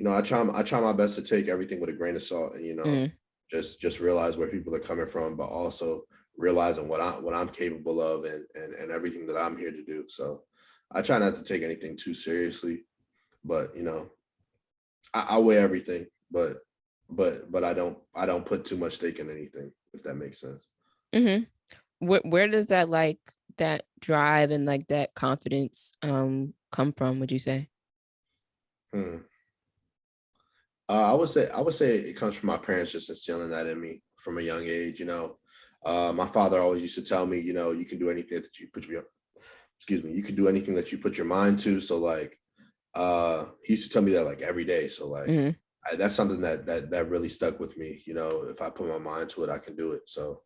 I try my best to take everything with a grain of salt, and Mm, just realize where people are coming from, but also realizing what I'm capable of, and everything that I'm here to do. So I try not to take anything too seriously, but I weigh everything, but I don't put too much stake in anything, if that makes sense. mm-hmm. Where does that like that drive and like that confidence come from, would you say? Hmm. I would say it comes from my parents just instilling that in me from a young age. My father always used to tell me, you can do anything that you put your excuse me, you can do anything that you put your mind to. So like, he used to tell me that like every day. So like, Mm-hmm. that's something that really stuck with me. If I put my mind to it, I can do it. So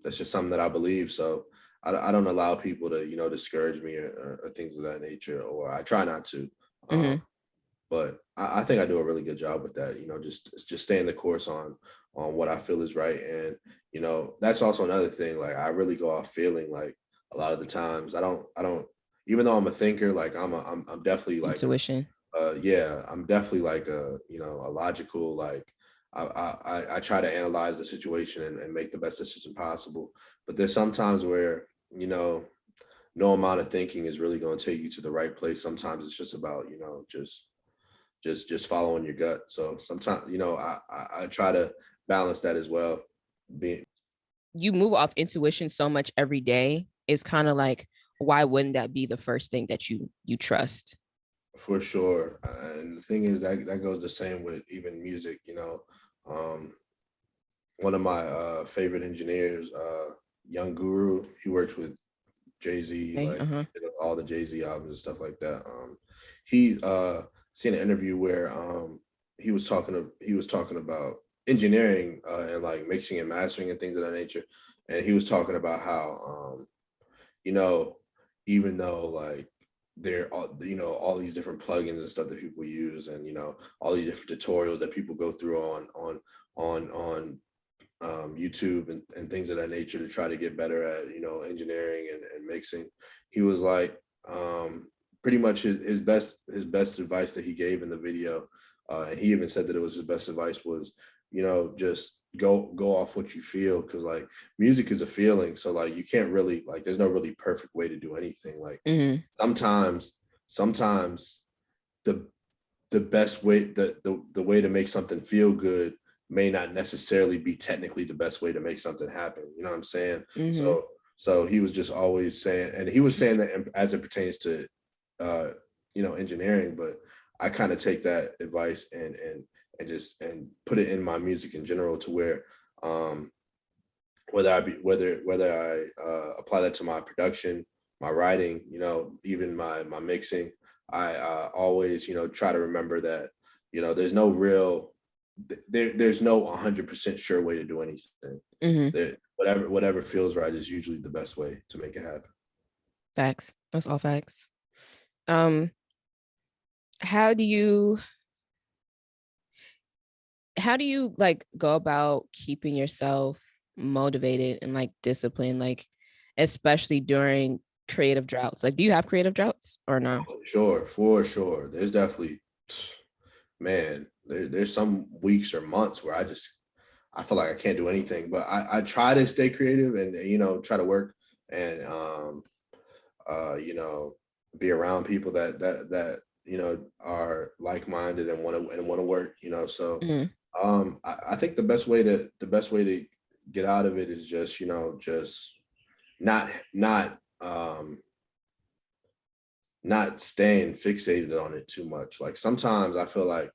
that's just something that I believe. So I don't allow people to discourage me or things of that nature, or I try not to. Mm-hmm. But I think I do a really good job with that. Just staying the course on what I feel is right, and that's also another thing. Like I really go off feeling. Like a lot of the times, I don't. Even though I'm a thinker, like I'm definitely like Intuition. yeah, I'm definitely like a logical, like I try to analyze the situation and make the best decision possible. But there's sometimes where no amount of thinking is really going to take you to the right place. Sometimes it's just about just following your gut. So sometimes I try to balance that as well. Being You move off intuition so much every day. It's kind of like, why wouldn't that be the first thing that you trust? For sure, and the thing is that goes the same with even music. Um, One of my favorite engineers, Young Guru, he works with Jay-Z, Okay. like Uh-huh. he did all the Jay-Z albums and stuff like that. He seen an interview where he was talking about engineering and like mixing and mastering and things of that nature. And he was talking about how you know, even though like there are all these different plugins and stuff that people use, and all these different tutorials that people go through on YouTube and things of that nature to try to get better at engineering and mixing. He was like pretty much his best advice that he gave in the video, and he even said that it was his best advice was just go off what you feel, because like music is a feeling. So like you can't really, like, there's no really perfect way to do anything. Like Mm-hmm. sometimes the best way, the way to make something feel good may not necessarily be technically the best way to make something happen. You know what I'm saying? Mm-hmm. So he was just always saying, and he was saying that as it pertains to uh engineering, but I kind of take that advice and put it in my music in general, to where um whether I apply that to my production, my writing, even my mixing, I always try to remember that there's no real there's no 100% sure way to do anything. Mm-hmm. That whatever feels right is usually the best way to make it happen. Facts. That's all facts. Um, how do you how do you like go about keeping yourself motivated and like disciplined, like especially during creative droughts? Like, do you have creative droughts or no? For sure. There's definitely, man, there's some weeks or months where I feel like I can't do anything, but I try to stay creative and try to work and uh, you know, be around people that are like-minded and want to work, so Mhm. I think the best way to get out of it is just, just not not staying fixated on it too much. Like sometimes I feel like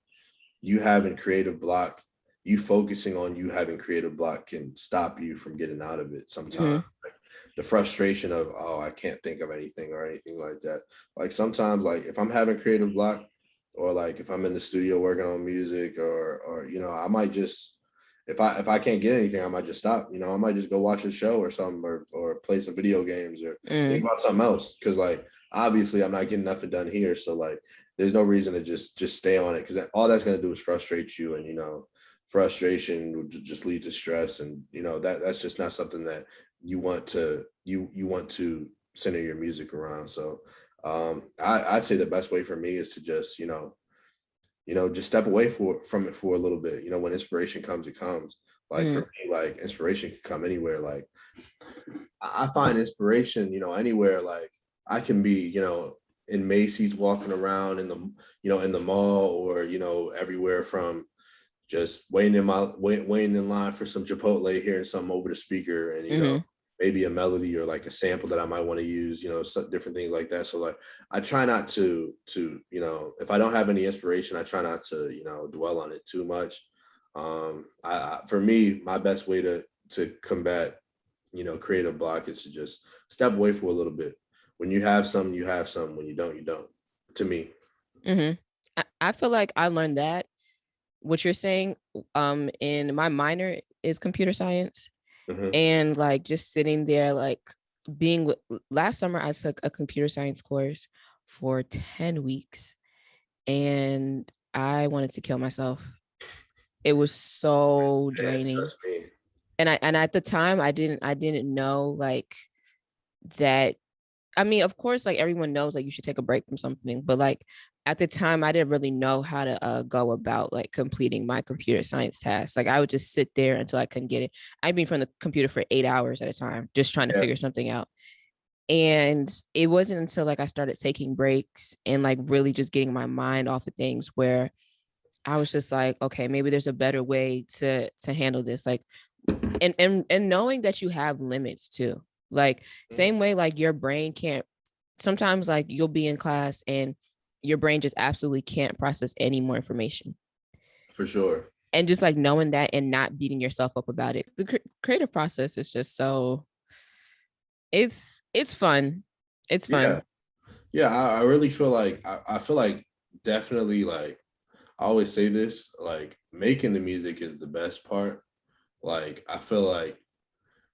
you having creative block, you focusing on you having creative block can stop you from getting out of it sometimes. Mhm. Like the frustration of, oh, I can't think of anything or anything like that. Like sometimes, like if I'm having creative block, or like if I'm in the studio working on music, or I might just, if I can't get anything, I might just stop. I might just go watch a show or something, or play some video games, or think Mhm. about something else. Cause like obviously I'm not getting nothing done here. So like there's no reason to just stay on it, because all that's gonna do is frustrate you, and frustration would just lead to stress, and that's just not something that you want to center your music around. So I'd say the best way for me is to just just step away from it for a little bit. When inspiration comes, it comes. Like for Mhm. me, like inspiration can come anywhere. Like I find inspiration, anywhere. Like I can be, in Macy's walking around in the mall, or everywhere from just waiting in line for some Chipotle, hearing something over the speaker, and Mhm. maybe a melody or like a sample that I might want to use, different things like that. So like I try not to if I don't have any inspiration, I try not to dwell on it too much. For me, my best way to combat creative block is to just step away for a little bit. When you have some, you have some. When you don't, you don't. To me. Mhm. I feel like I learned that what you're saying, in my minor is computer science, Hmm. and like just sitting there, like being with, last summer I took a computer science course for 10 weeks and I wanted to kill myself. It was so Yeah, draining. trust me. And at the time I didn't know like that. I mean, of course, like everyone knows like you should take a break from something, but like at the time I didn't really know how to go about like completing my computer science tasks. Like I would just sit there until I couldn't get it. I'd be in front of the computer for 8 hours at a time, just trying to Yeah, figure something out. And it wasn't until like I started taking breaks and like really just getting my mind off of things where I was just like, okay, maybe there's a better way to handle this. Like, and knowing that you have limits too. Like mhm, same way like your brain can't, sometimes like you'll be in class and your brain just absolutely can't process any more information. for sure. And just like knowing that and not beating yourself up about it. The creative process is just so, it's fun. It's Yeah, fun. yeah. I really feel like I feel like definitely, like I always say this, like making the music is the best part. Like I feel like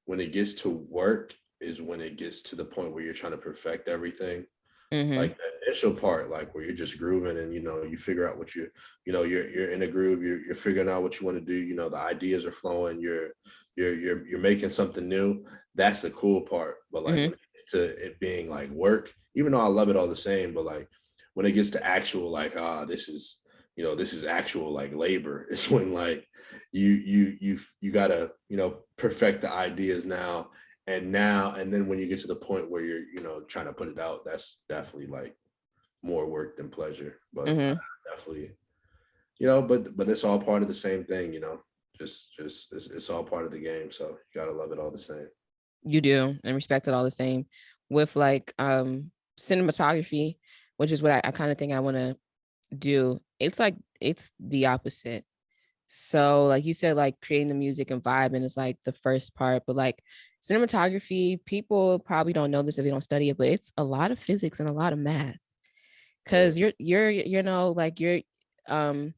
when it gets to work is when it gets to the point where you're trying to perfect everything. Mm-hmm. Like the initial part, like where you're just grooving, and you figure out what you're in a groove, you're figuring out what you want to do, the ideas are flowing, you're making something new. That's the cool part. But like Mm-hmm. when it gets to it being like work, even though I love it all the same, but like when it gets to actual, like, this is actual like labor, it's when like you gotta perfect the ideas now, and then when you get to the point where you're trying to put it out, that's definitely like more work than pleasure. But Mm-hmm. definitely, but it's all part of the same thing. Just it's all part of the game, so you gotta love it all the same. You do, and respect it all the same. With like cinematography, which is what I kind of think I want to do. It's like it's the opposite. So like you said, like creating the music and vibe, and it's like the first part, but like cinematography, people probably don't know this if they don't study it, but it's a lot of physics and a lot of math. Mm, Cause like you're um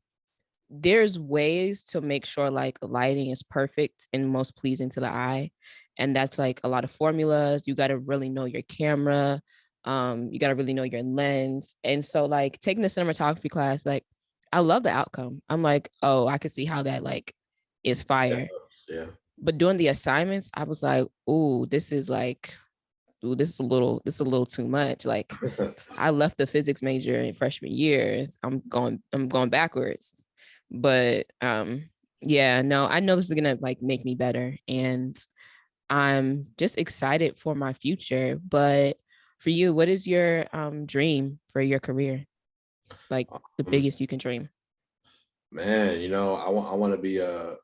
there's ways to make sure like lighting is perfect and most pleasing to the eye. And that's like a lot of formulas. You got to really know your camera. You got to really know your lens. And so like taking the cinematography class, like I love the outcome. I'm like, oh, I could see how that like is yeah, fire. yeah. But doing the assignments, I was like, ooh, this is like, ooh, this is a little too much. Like I left the physics major in freshman year. I'm going backwards. But yeah, no, I know this is gonna like make me better. And I'm just excited for my future. But for you, what is your dream for your career? Like the biggest you can dream? Man, you know, I want to be I'm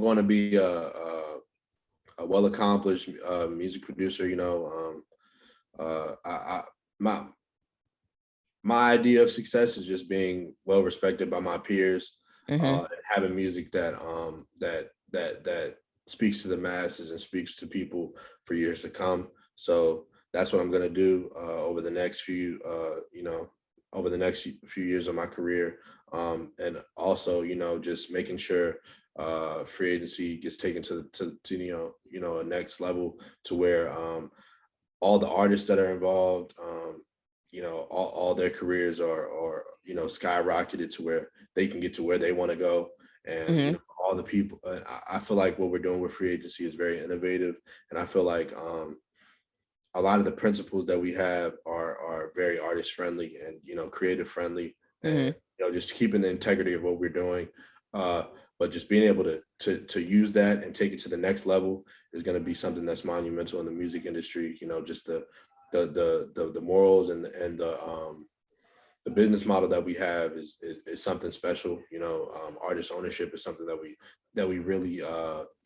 going to be a well accomplished music producer. You know, I my my idea of success is just being well respected by my peers, and having music that speaks to the masses and speaks to people for years to come. So that's what I'm gonna do over the next few, over the next few years of my career, and also, you know, just making sure free agency gets taken to a next level to where all the artists that are involved, all their careers are skyrocketed to where they can get to where they want to go. And all the people, I feel like what we're doing with free agency is very innovative, and I feel like a lot of the principles that we have are very artist friendly and creative friendly, and just keeping the integrity of what we're doing. But just being able to use that and take it to the next level is going to be something that's monumental in the music industry. Just the morals and the business model that we have is something special. Artist ownership is something that we really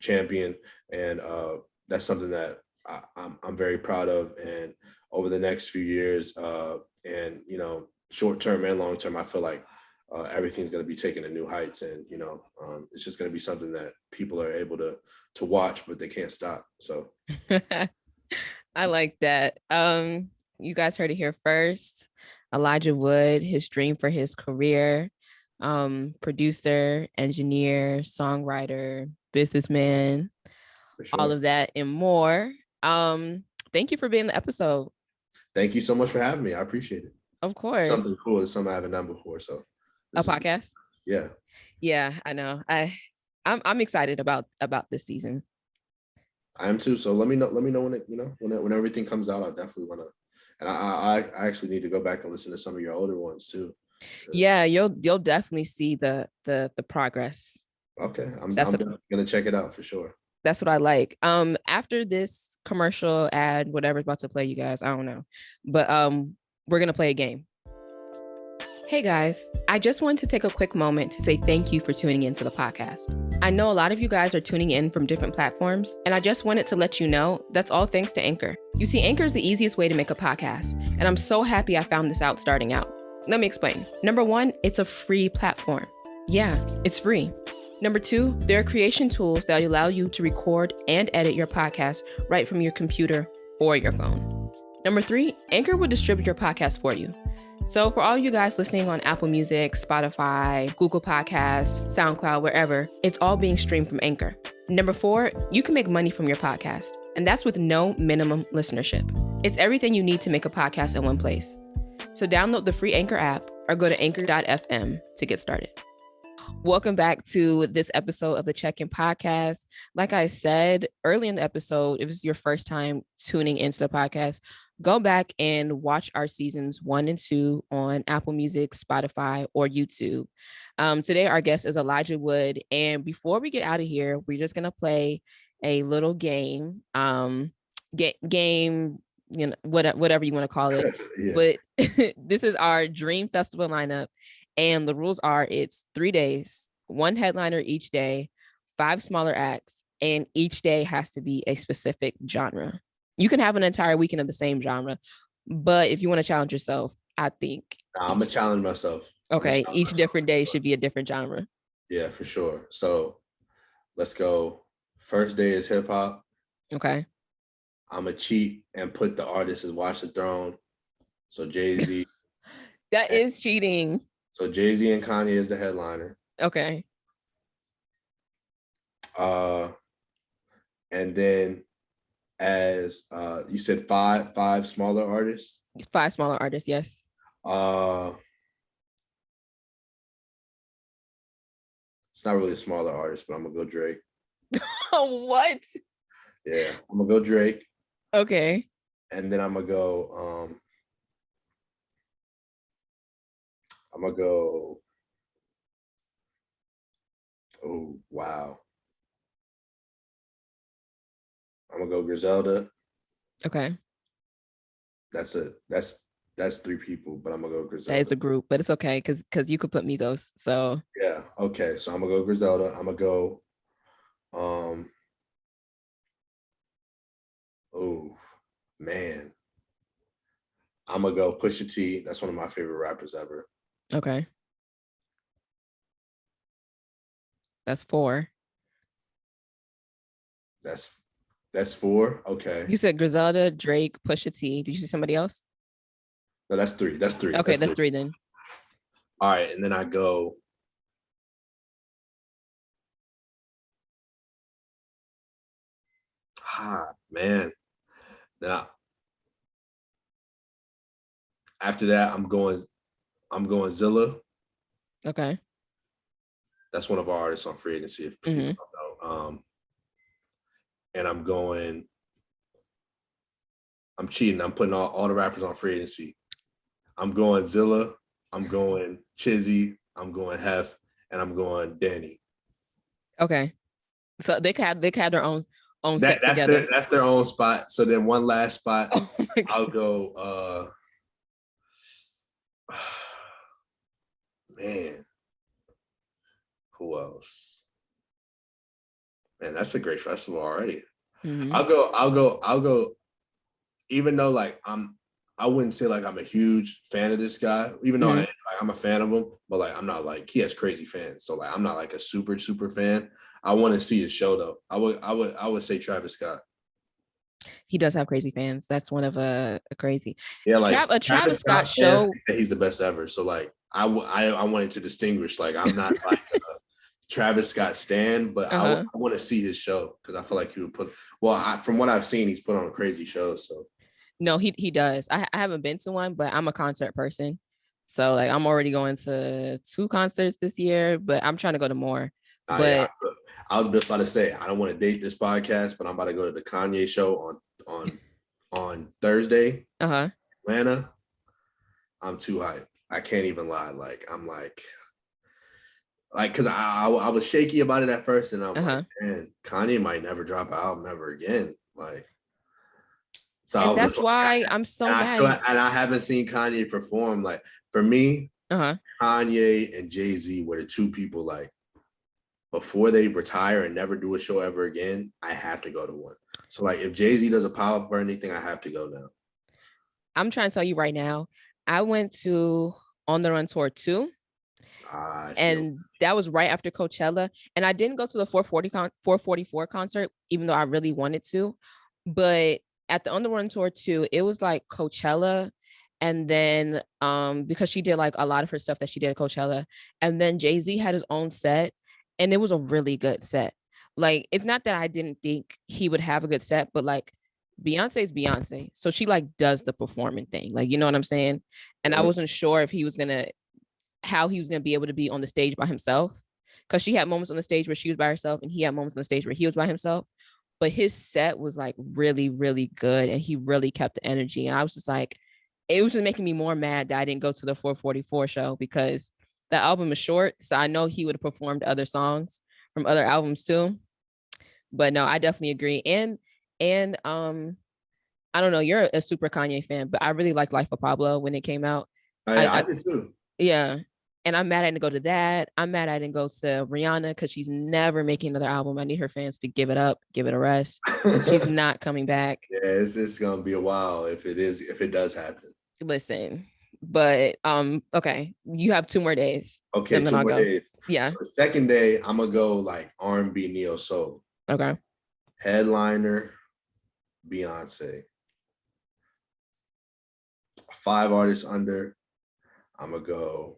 champion, and that's something that I'm very proud of. And over the next few years, and short term and long term, I feel like everything's going to be taken to new heights, and it's just going to be something that people are able to watch, but they can't stop. So I like that. You guys heard it here first. Elijah Wood, his dream for his career, producer, engineer, songwriter, businessman, sure. All of that and more. Thank you for being the episode. Thank you so much for having me. I appreciate it. Of course. Something cool. It's something I haven't done before. So a podcast. Yeah. Yeah, I know. I'm excited about this season. I am too. So let me know when it, when everything comes out. I definitely want to. And I actually need to go back and listen to some of your older ones too. Yeah, you'll definitely see the progress. Okay, I'm definitely gonna check it out for sure. That's what I like. After this commercial ad, whatever's about to play, you guys, I don't know, but we're gonna play a game. Hey guys, I just wanted to take a quick moment to say thank you for tuning into the podcast. I know a lot of you guys are tuning in from different platforms, and I just wanted to let you know that's all thanks to Anchor. You see, Anchor is the easiest way to make a podcast, and I'm so happy I found this out starting out. Let me explain. Number one, it's a free platform. Yeah, it's free. Number two, there are creation tools that allow you to record and edit your podcast right from your computer or your phone. Number three, Anchor will distribute your podcast for you. So for all you guys listening on Apple Music, Spotify, Google Podcasts, SoundCloud, wherever, it's all being streamed from Anchor. Number four, you can make money from your podcast, and that's with no minimum listenership. It's everything you need to make a podcast in one place. So download the free Anchor app or go to anchor.fm to get started. Welcome back to this episode of the Check-In Podcast. Like I said early in the episode, if it's your first time tuning into the podcast, go back and watch our seasons 1 and 2 on Apple Music, Spotify, or YouTube. Today, our guest is Elijah Wood. And before we get out of here, we're just going to play a little game, game, whatever you want to call it. Yeah. But this is our Dream Festival lineup. And the rules are it's 3 days, 1 headliner each day, 5 smaller acts, and each day has to be a specific genre. You can have an entire weekend of the same genre, but if you want to challenge yourself, I think. I'm going to challenge myself. Okay, each different day should be a different genre. Yeah, for sure. So let's go. First day is hip hop. Okay. I'm going to cheat and put the artist as Watch the Throne. So Jay-Z. That is cheating. So Jay-Z and Kanye is the headliner. Okay. And then as you said, five smaller artists. 5 smaller artists, yes. It's not really a smaller artist, but I'm gonna go Drake. What? Yeah, I'm gonna go Drake. Okay. And then I'm gonna go. Oh wow. I'm gonna go Griselda. Okay. That's that's 3 people, but I'm gonna go Griselda. That is a group, but it's okay because you could put Migos. So yeah, okay. So I'm gonna go Griselda. I'm gonna go. Oh man, I'm gonna go Pusha T. That's one of my favorite rappers ever. okay, that's 4. That's 4. Okay. You said Griselda, Drake, Pusha T. Did you see somebody else? No, that's 3. That's 3. Okay, That's that's 3 then. All right, and then I go. Man. Then after that, I'm going Zilla. Okay. That's one of our artists on Free Agency, if people don't know. And I'm cheating. I'm putting all the rappers on Free Agency. I'm going Zilla. I'm going Chizzy. I'm going Hef, and I'm going Danny. Okay. So they could have their own set together. That's their own spot. So then one last spot, I'll go. Man, who else? Man, that's a great festival already. Mm-hmm. I'll go. Even though like I wouldn't say like I'm a huge fan of this guy, even though I'm a fan of him, but like I'm not like he has crazy fans. So like I'm not like a super fan. I want to see his show though. I would say Travis Scott. He does have crazy fans. That's one of a crazy. Yeah, like a Travis Scott show. He's the best ever. So like I wanted to distinguish. Like I'm not like a Travis Scott stan, but I want to see his show because I feel like he would put. Well, from what I've seen, he's put on a crazy show. So no, he does. I haven't been to one, but I'm a concert person. So like I'm already going to 2 concerts this year, but I'm trying to go to more. But I was just about to say I don't want to date this podcast, but I'm about to go to the Kanye show on Thursday. Atlanta. I'm too hyped. I can't even lie. Like I'm like because I was shaky about it at first, and I'm like, man, Kanye might never drop an album ever again. Like, so and that's why I'm so mad. And I haven't seen Kanye perform. Like for me, Kanye and Jay-Z were the 2 people like before they retire and never do a show ever again. I have to go to one. So like if Jay-Z does a pop-up or anything, I have to go now. I'm trying to tell you right now, I went to On the Run Tour 2. And that was right after Coachella. And I didn't go to the 444 concert, even though I really wanted to. But at the On the Run Tour 2, it was like Coachella. And then because she did like a lot of her stuff that she did at Coachella. And then Jay-Z had his own set. And it was a really good set. Like, it's not that I didn't think he would have a good set, but like Beyonce's Beyonce. So she like does the performing thing. Like, you know what I'm saying? And I wasn't sure how he was going to be able to be on the stage by himself, because she had moments on the stage where she was by herself and he had moments on the stage where he was by himself. But his set was like really, really good, and he really kept the energy. And I was just like, it was just making me more mad that I didn't go to the 444 show, because the album is short. So I know he would have performed other songs from other albums too. But no, I definitely agree. And I don't know, you're a super Kanye fan, but I really liked Life of Pablo when it came out. I did too. Yeah. And I'm mad I didn't go to that. I'm mad I didn't go to Rihanna because she's never making another album. I need her fans to give it up, give it a rest. She's not coming back. Yeah, it's gonna be a while if it does happen. Listen, but okay, you have 2 more days. Okay, 2 more days. Yeah. So the second day, I'm gonna go like R&B neo soul. Okay. Headliner, Beyonce. 5 artists under. I'm gonna go.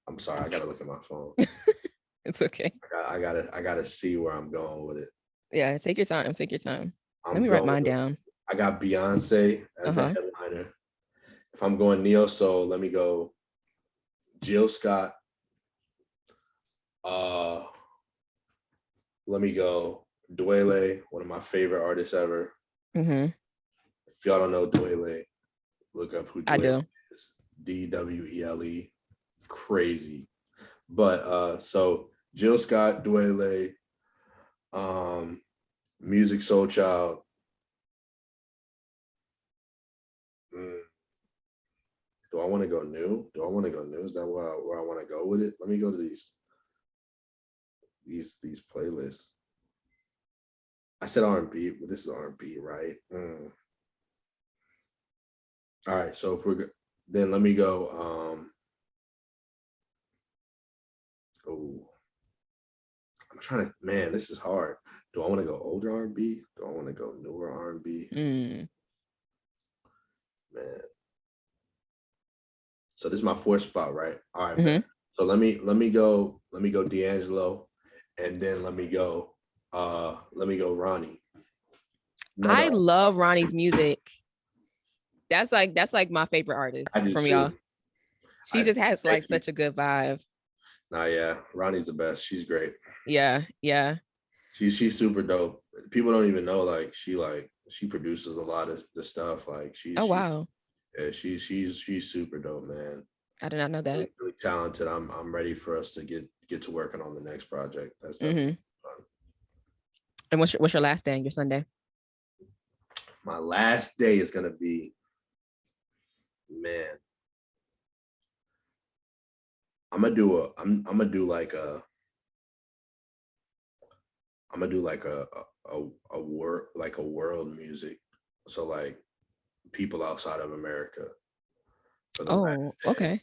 I'm sorry, I gotta look at my phone. It's okay. I gotta see where I'm going with it. Yeah, take your time. Take your time. Let me write mine down. I got Beyonce as the headliner. If I'm going neo soul, let me go Jill Scott. Let me go Dwele, one of my favorite artists ever. If y'all don't know Dwele, look up who Dwele is. Dwele. Crazy. But so Jill Scott, Dwele, Music Soul Child. Do I want to go new? Is that where I want to go with it? Let me go to these playlists. I said R&B, but this is R&B, right? All right, so if we're then let me go. I'm trying to. Man, this is hard. Do I want to go older R&B? Do I want to go newer R&B? Man. So this is my fourth spot, right? All right, man. So let me go D'Angelo, and then let me go Ronnie. I love Ronnie's music. That's like my favorite artist from y'all. She just has like such a good vibe. Nah, yeah, Ronnie's the best. She's great. Yeah. She's super dope. People don't even know like she produces a lot of the stuff. Like wow. Yeah, she's super dope, man. I did not know that. Really talented. I'm ready for us to get to working on the next project. That's definitely fun. And what's your last day? Your Sunday? My last day is gonna be, man. I'm gonna do like a world music. So like people outside of America. For the last day. Okay.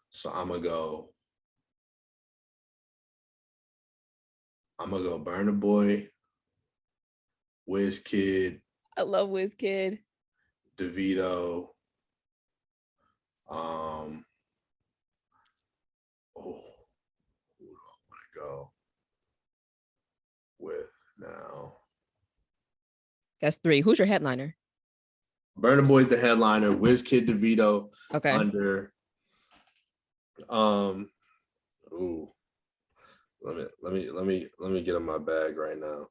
So I'm gonna go Burna Boy, Wizkid. I love Wizkid. DeVito. Who do I want to go with now? That's 3. Who's your headliner? Burna Boy's the headliner. Wizkid, DeVito. Okay. Under. Let me get in my bag right now.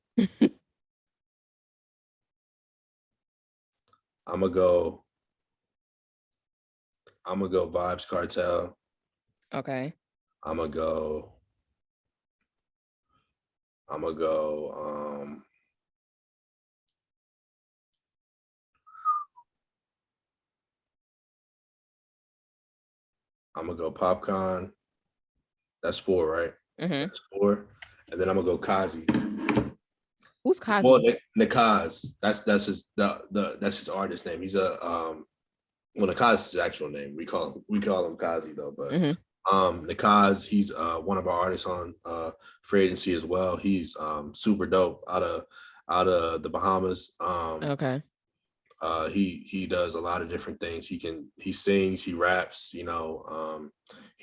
I'm gonna go Vibes Cartel. Okay. I'm gonna go I'm gonna go Popcorn. That's 4, right? That's 4. And then I'm gonna go Kazi. Who's Kazi? Well, Nakaz. That's his artist name. He's Nakaz is his actual name. We call him Kazi though, but Nakaz, he's one of our artists on Free Agency as well. He's super dope out of the Bahamas. Okay. He does a lot of different things. He sings, he raps, he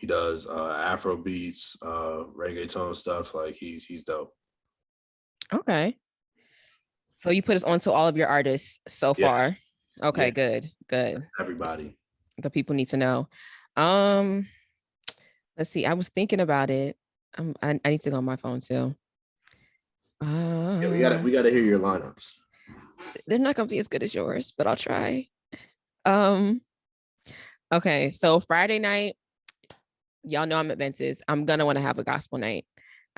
does Afro beats, reggaeton stuff. Like he's dope. Okay. So you put us onto all of your artists so far. Okay, good. Everybody. The people need to know. Let's see. I was thinking about it. I need to go on my phone too. We gotta hear your lineups. They're not gonna be as good as yours, but I'll try. Okay, so Friday night, y'all know I'm at Ventus. I'm gonna want to have a gospel night.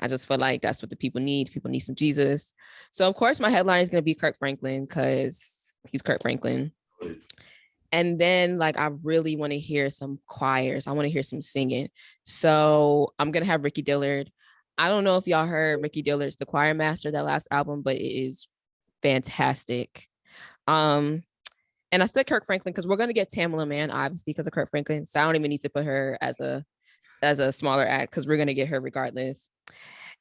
I just feel like that's what the people need. People need some Jesus. So of course my headline is gonna be Kirk Franklin because he's Kirk Franklin. And then like I really want to hear some choirs. I want to hear some singing. So I'm gonna have Ricky Dillard. I don't know if y'all heard Ricky Dillard's The Choir Master, that last album, but it is fantastic. And I said Kirk Franklin because we're gonna get Tamala Mann, obviously, because of Kirk Franklin. So I don't even need to put her as a smaller act because we're gonna get her regardless.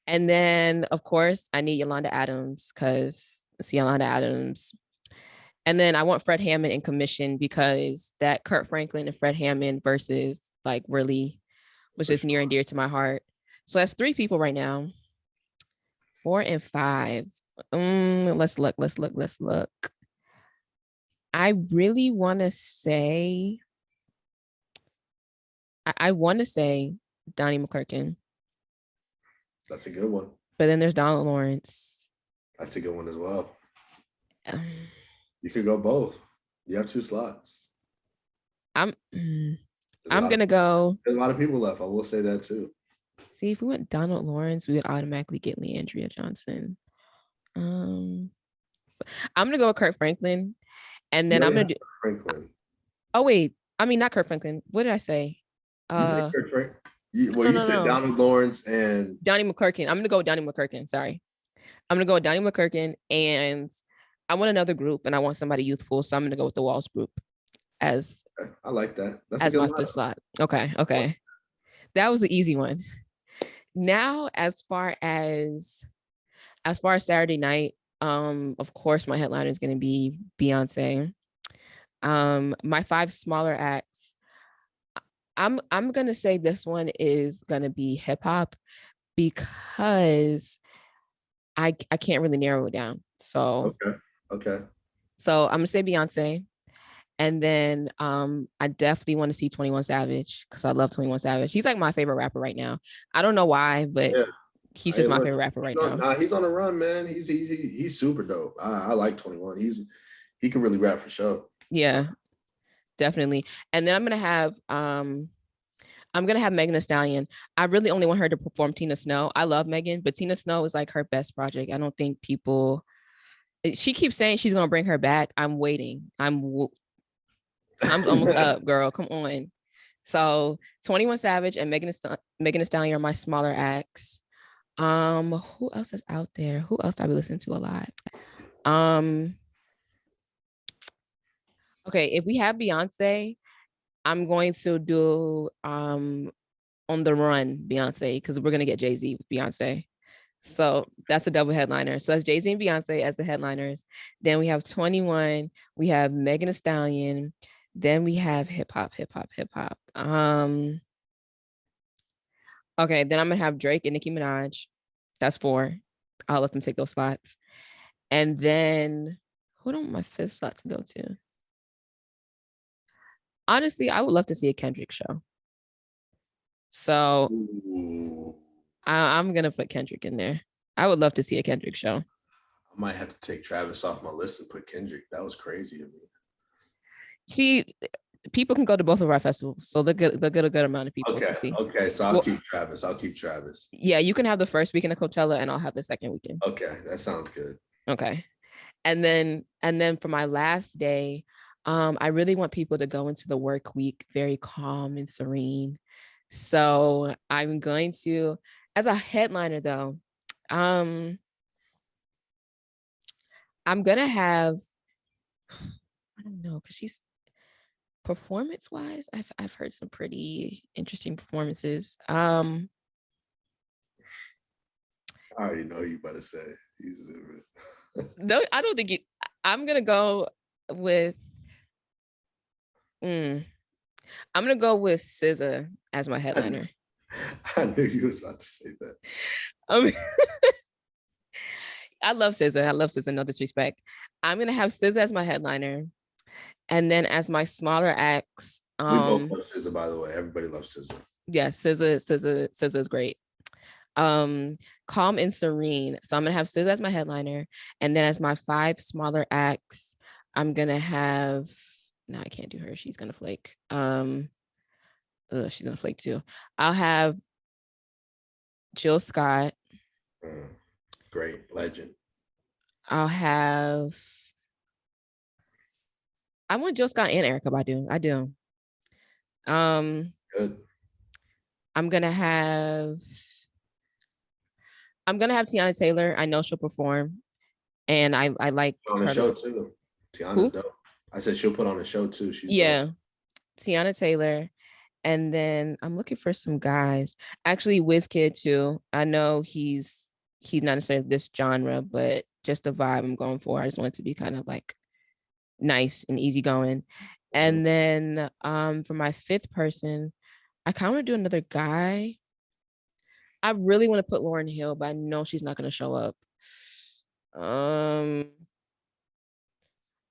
And then of course I need Yolanda Adams because it's Yolanda Adams. And then I want Fred Hammond in commission because that Kirk Franklin and Fred Hammond versus like really was just near and dear to my heart. So that's 3 people right now. 4 and 5. Let's look. I really want to say, I want to say Donnie McClurkin. That's a good one. But then there's Donald Lawrence. That's a good one as well. You could go both. You have 2 slots. I'm gonna go. There's a lot of people left. I will say that too. See, if we went Donald Lawrence, we would automatically get Leandria Johnson. I'm gonna go with Kurt Franklin, and then You I'm already gonna have do. Franklin. Oh wait, I mean not Kurt Franklin. What did I say? You said Kurt Frank. Well, No, you no, said no. Donald Lawrence and Donnie McClurkin. I'm gonna go with Donnie McClurkin. Sorry, I'm gonna go with Donnie McClurkin, and I want another group, and I want somebody youthful, so I'm gonna go with the Walls group as I like that. That's a as good my lineup. fifth slot. Okay, okay, that was the easy one. Now, as far as Saturday night, of course, my headliner is gonna be Beyonce. My five smaller acts. I'm gonna say this one is gonna be hip hop because I can't really narrow it down. So Okay. I'm gonna say Beyonce. And then I definitely want to see 21 Savage because I love 21 Savage. He's like my favorite rapper right now. I don't know why, but Yeah. he's Hey, just my look, favorite rapper right now. he's on a run, man. He's super dope. I like 21. He can really rap for sure. Yeah, definitely. And then I'm gonna have Megan Thee Stallion. I really only want her to perform Tina Snow. I love Megan, but Tina Snow is like her best project. I don't think people. She keeps saying she's gonna bring her back. I'm waiting. Time's almost up, girl. Come on. So 21 Savage and Megan Thee Stallion are my smaller acts. Who else is out there? Who else do I be listening to a lot? Um, okay, if we have Beyonce, I'm going to do On the Run Beyonce because we're gonna get Jay-Z with Beyonce. So that's a double headliner. So that's Jay-Z and Beyonce as the headliners. Then we have 21, we have Megan Thee Stallion, then we have hip hop, hip hop, hip hop. Okay, then I'm gonna have Drake and Nicki Minaj. That's four. I'll let them take those slots. And then who do I want my fifth slot to go to? Honestly, I would love to see a Kendrick show. So I'm gonna put Kendrick in there. I would love to see a Kendrick show. I might have to take Travis off my list and put Kendrick. That was crazy to me. See, people can go to both of our festivals, so they'll get a good amount of people to see. Okay, so I'll keep Travis. Yeah, you can have the first weekend of Coachella, and I'll have the second weekend. Okay, that sounds good. Okay, and then for my last day, I really want people to go into the work week very calm and serene. So I'm going to, as a headliner though, I'm gonna have, I don't know, because she's performance wise, I've heard some pretty interesting performances. I already know you about to say. No, I don't think I'm gonna go with. I'm gonna go with SZA as my headliner. I knew you was about to say that. I love SZA. I love SZA. No disrespect. I'm gonna have SZA as my headliner, and then as my smaller acts. We both love SZA, by the way. Everybody loves SZA. Yeah, SZA is great. Calm and serene. So I'm gonna have SZA as my headliner, and then as my five smaller acts, I'm gonna have. No, I can't do her. She's gonna flake. She's gonna flake too. I'll have Jill Scott. Great legend. I'll have. I want Jill Scott and Erykah Badu. I do. Good. I'm gonna have Tiana Taylor. I know she'll perform, and I like on the show too. Tiana's dope. I said she'll put on a show too. She's dope. Tiana Taylor, and then I'm looking for some guys. Actually, Wizkid too. I know he's not necessarily this genre, but just the vibe I'm going for. I just want it to be kind of like nice and easygoing. And then for my fifth person, I kind of want to do another guy. I really want to put Lauryn Hill, but I know she's not going to show up.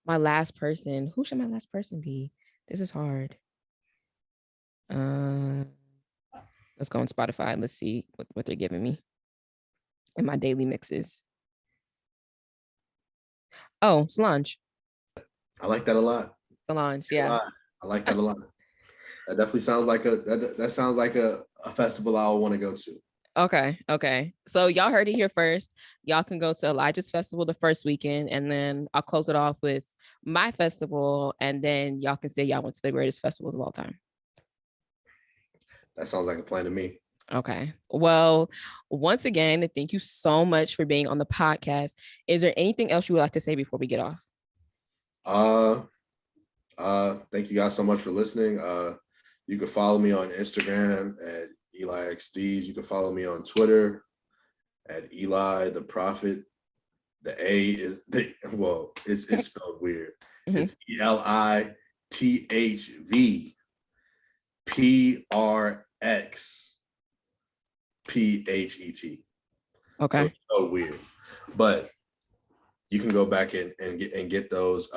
My last person. Who should my last person be? This is hard. Let's go on Spotify. Let's see what they're giving me in my daily mixes. Oh, Solange. I like that a lot. Solange, yeah. I like that a lot. That definitely sounds like that sounds like a festival I want to go to. Okay. So y'all heard it here first. Y'all can go to Elijah's festival the first weekend, and then I'll close it off with my festival, and then y'all can say y'all went to the greatest festivals of all time. That sounds like a plan to me. Okay. Well, once again, thank you so much for being on the podcast. Is there anything else you would like to say before we get off? Thank you guys so much for listening. You can follow me on Instagram at EliXDs. You can follow me on Twitter at Eli the Prophet. The A is it's spelled weird. It's ELITHVPRXPHET. Okay. So it's so weird. But you can go back and get those.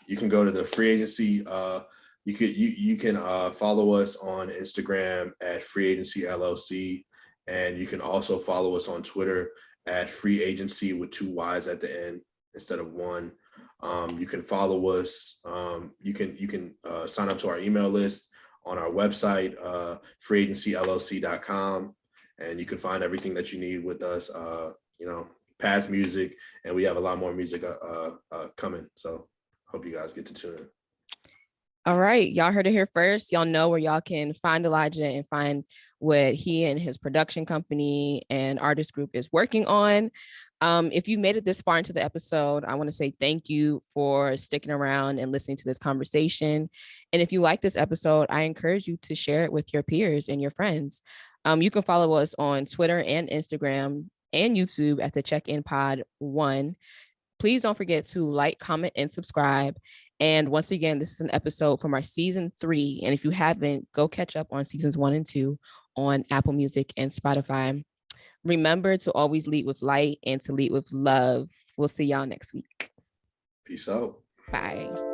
You can go to the free agency. You can follow us on Instagram at Free Agency LLC, and you can also follow us on Twitter at Free Agency with 2 Y's at the end instead of 1. You can follow us. You can sign up to our email list on our website, freeagencyllc.com, and you can find everything that you need with us. Past music, and we have a lot more music coming. So hope you guys get to tune in. All right. Y'all heard it here first. Y'all know where y'all can find Elijah and find what he and his production company and artist group is working on. If you made it this far into the episode, I want to say thank you for sticking around and listening to this conversation. And if you like this episode, I encourage you to share it with your peers and your friends. You can follow us on Twitter and Instagram and YouTube at the Check-In Pod 1. Please don't forget to like, comment, and subscribe. And once again, this is an episode from our season 3. And if you haven't, go catch up on seasons 1 and 2 on Apple Music and Spotify. Remember to always lead with light and to lead with love. We'll see y'all next week. Peace out. Bye.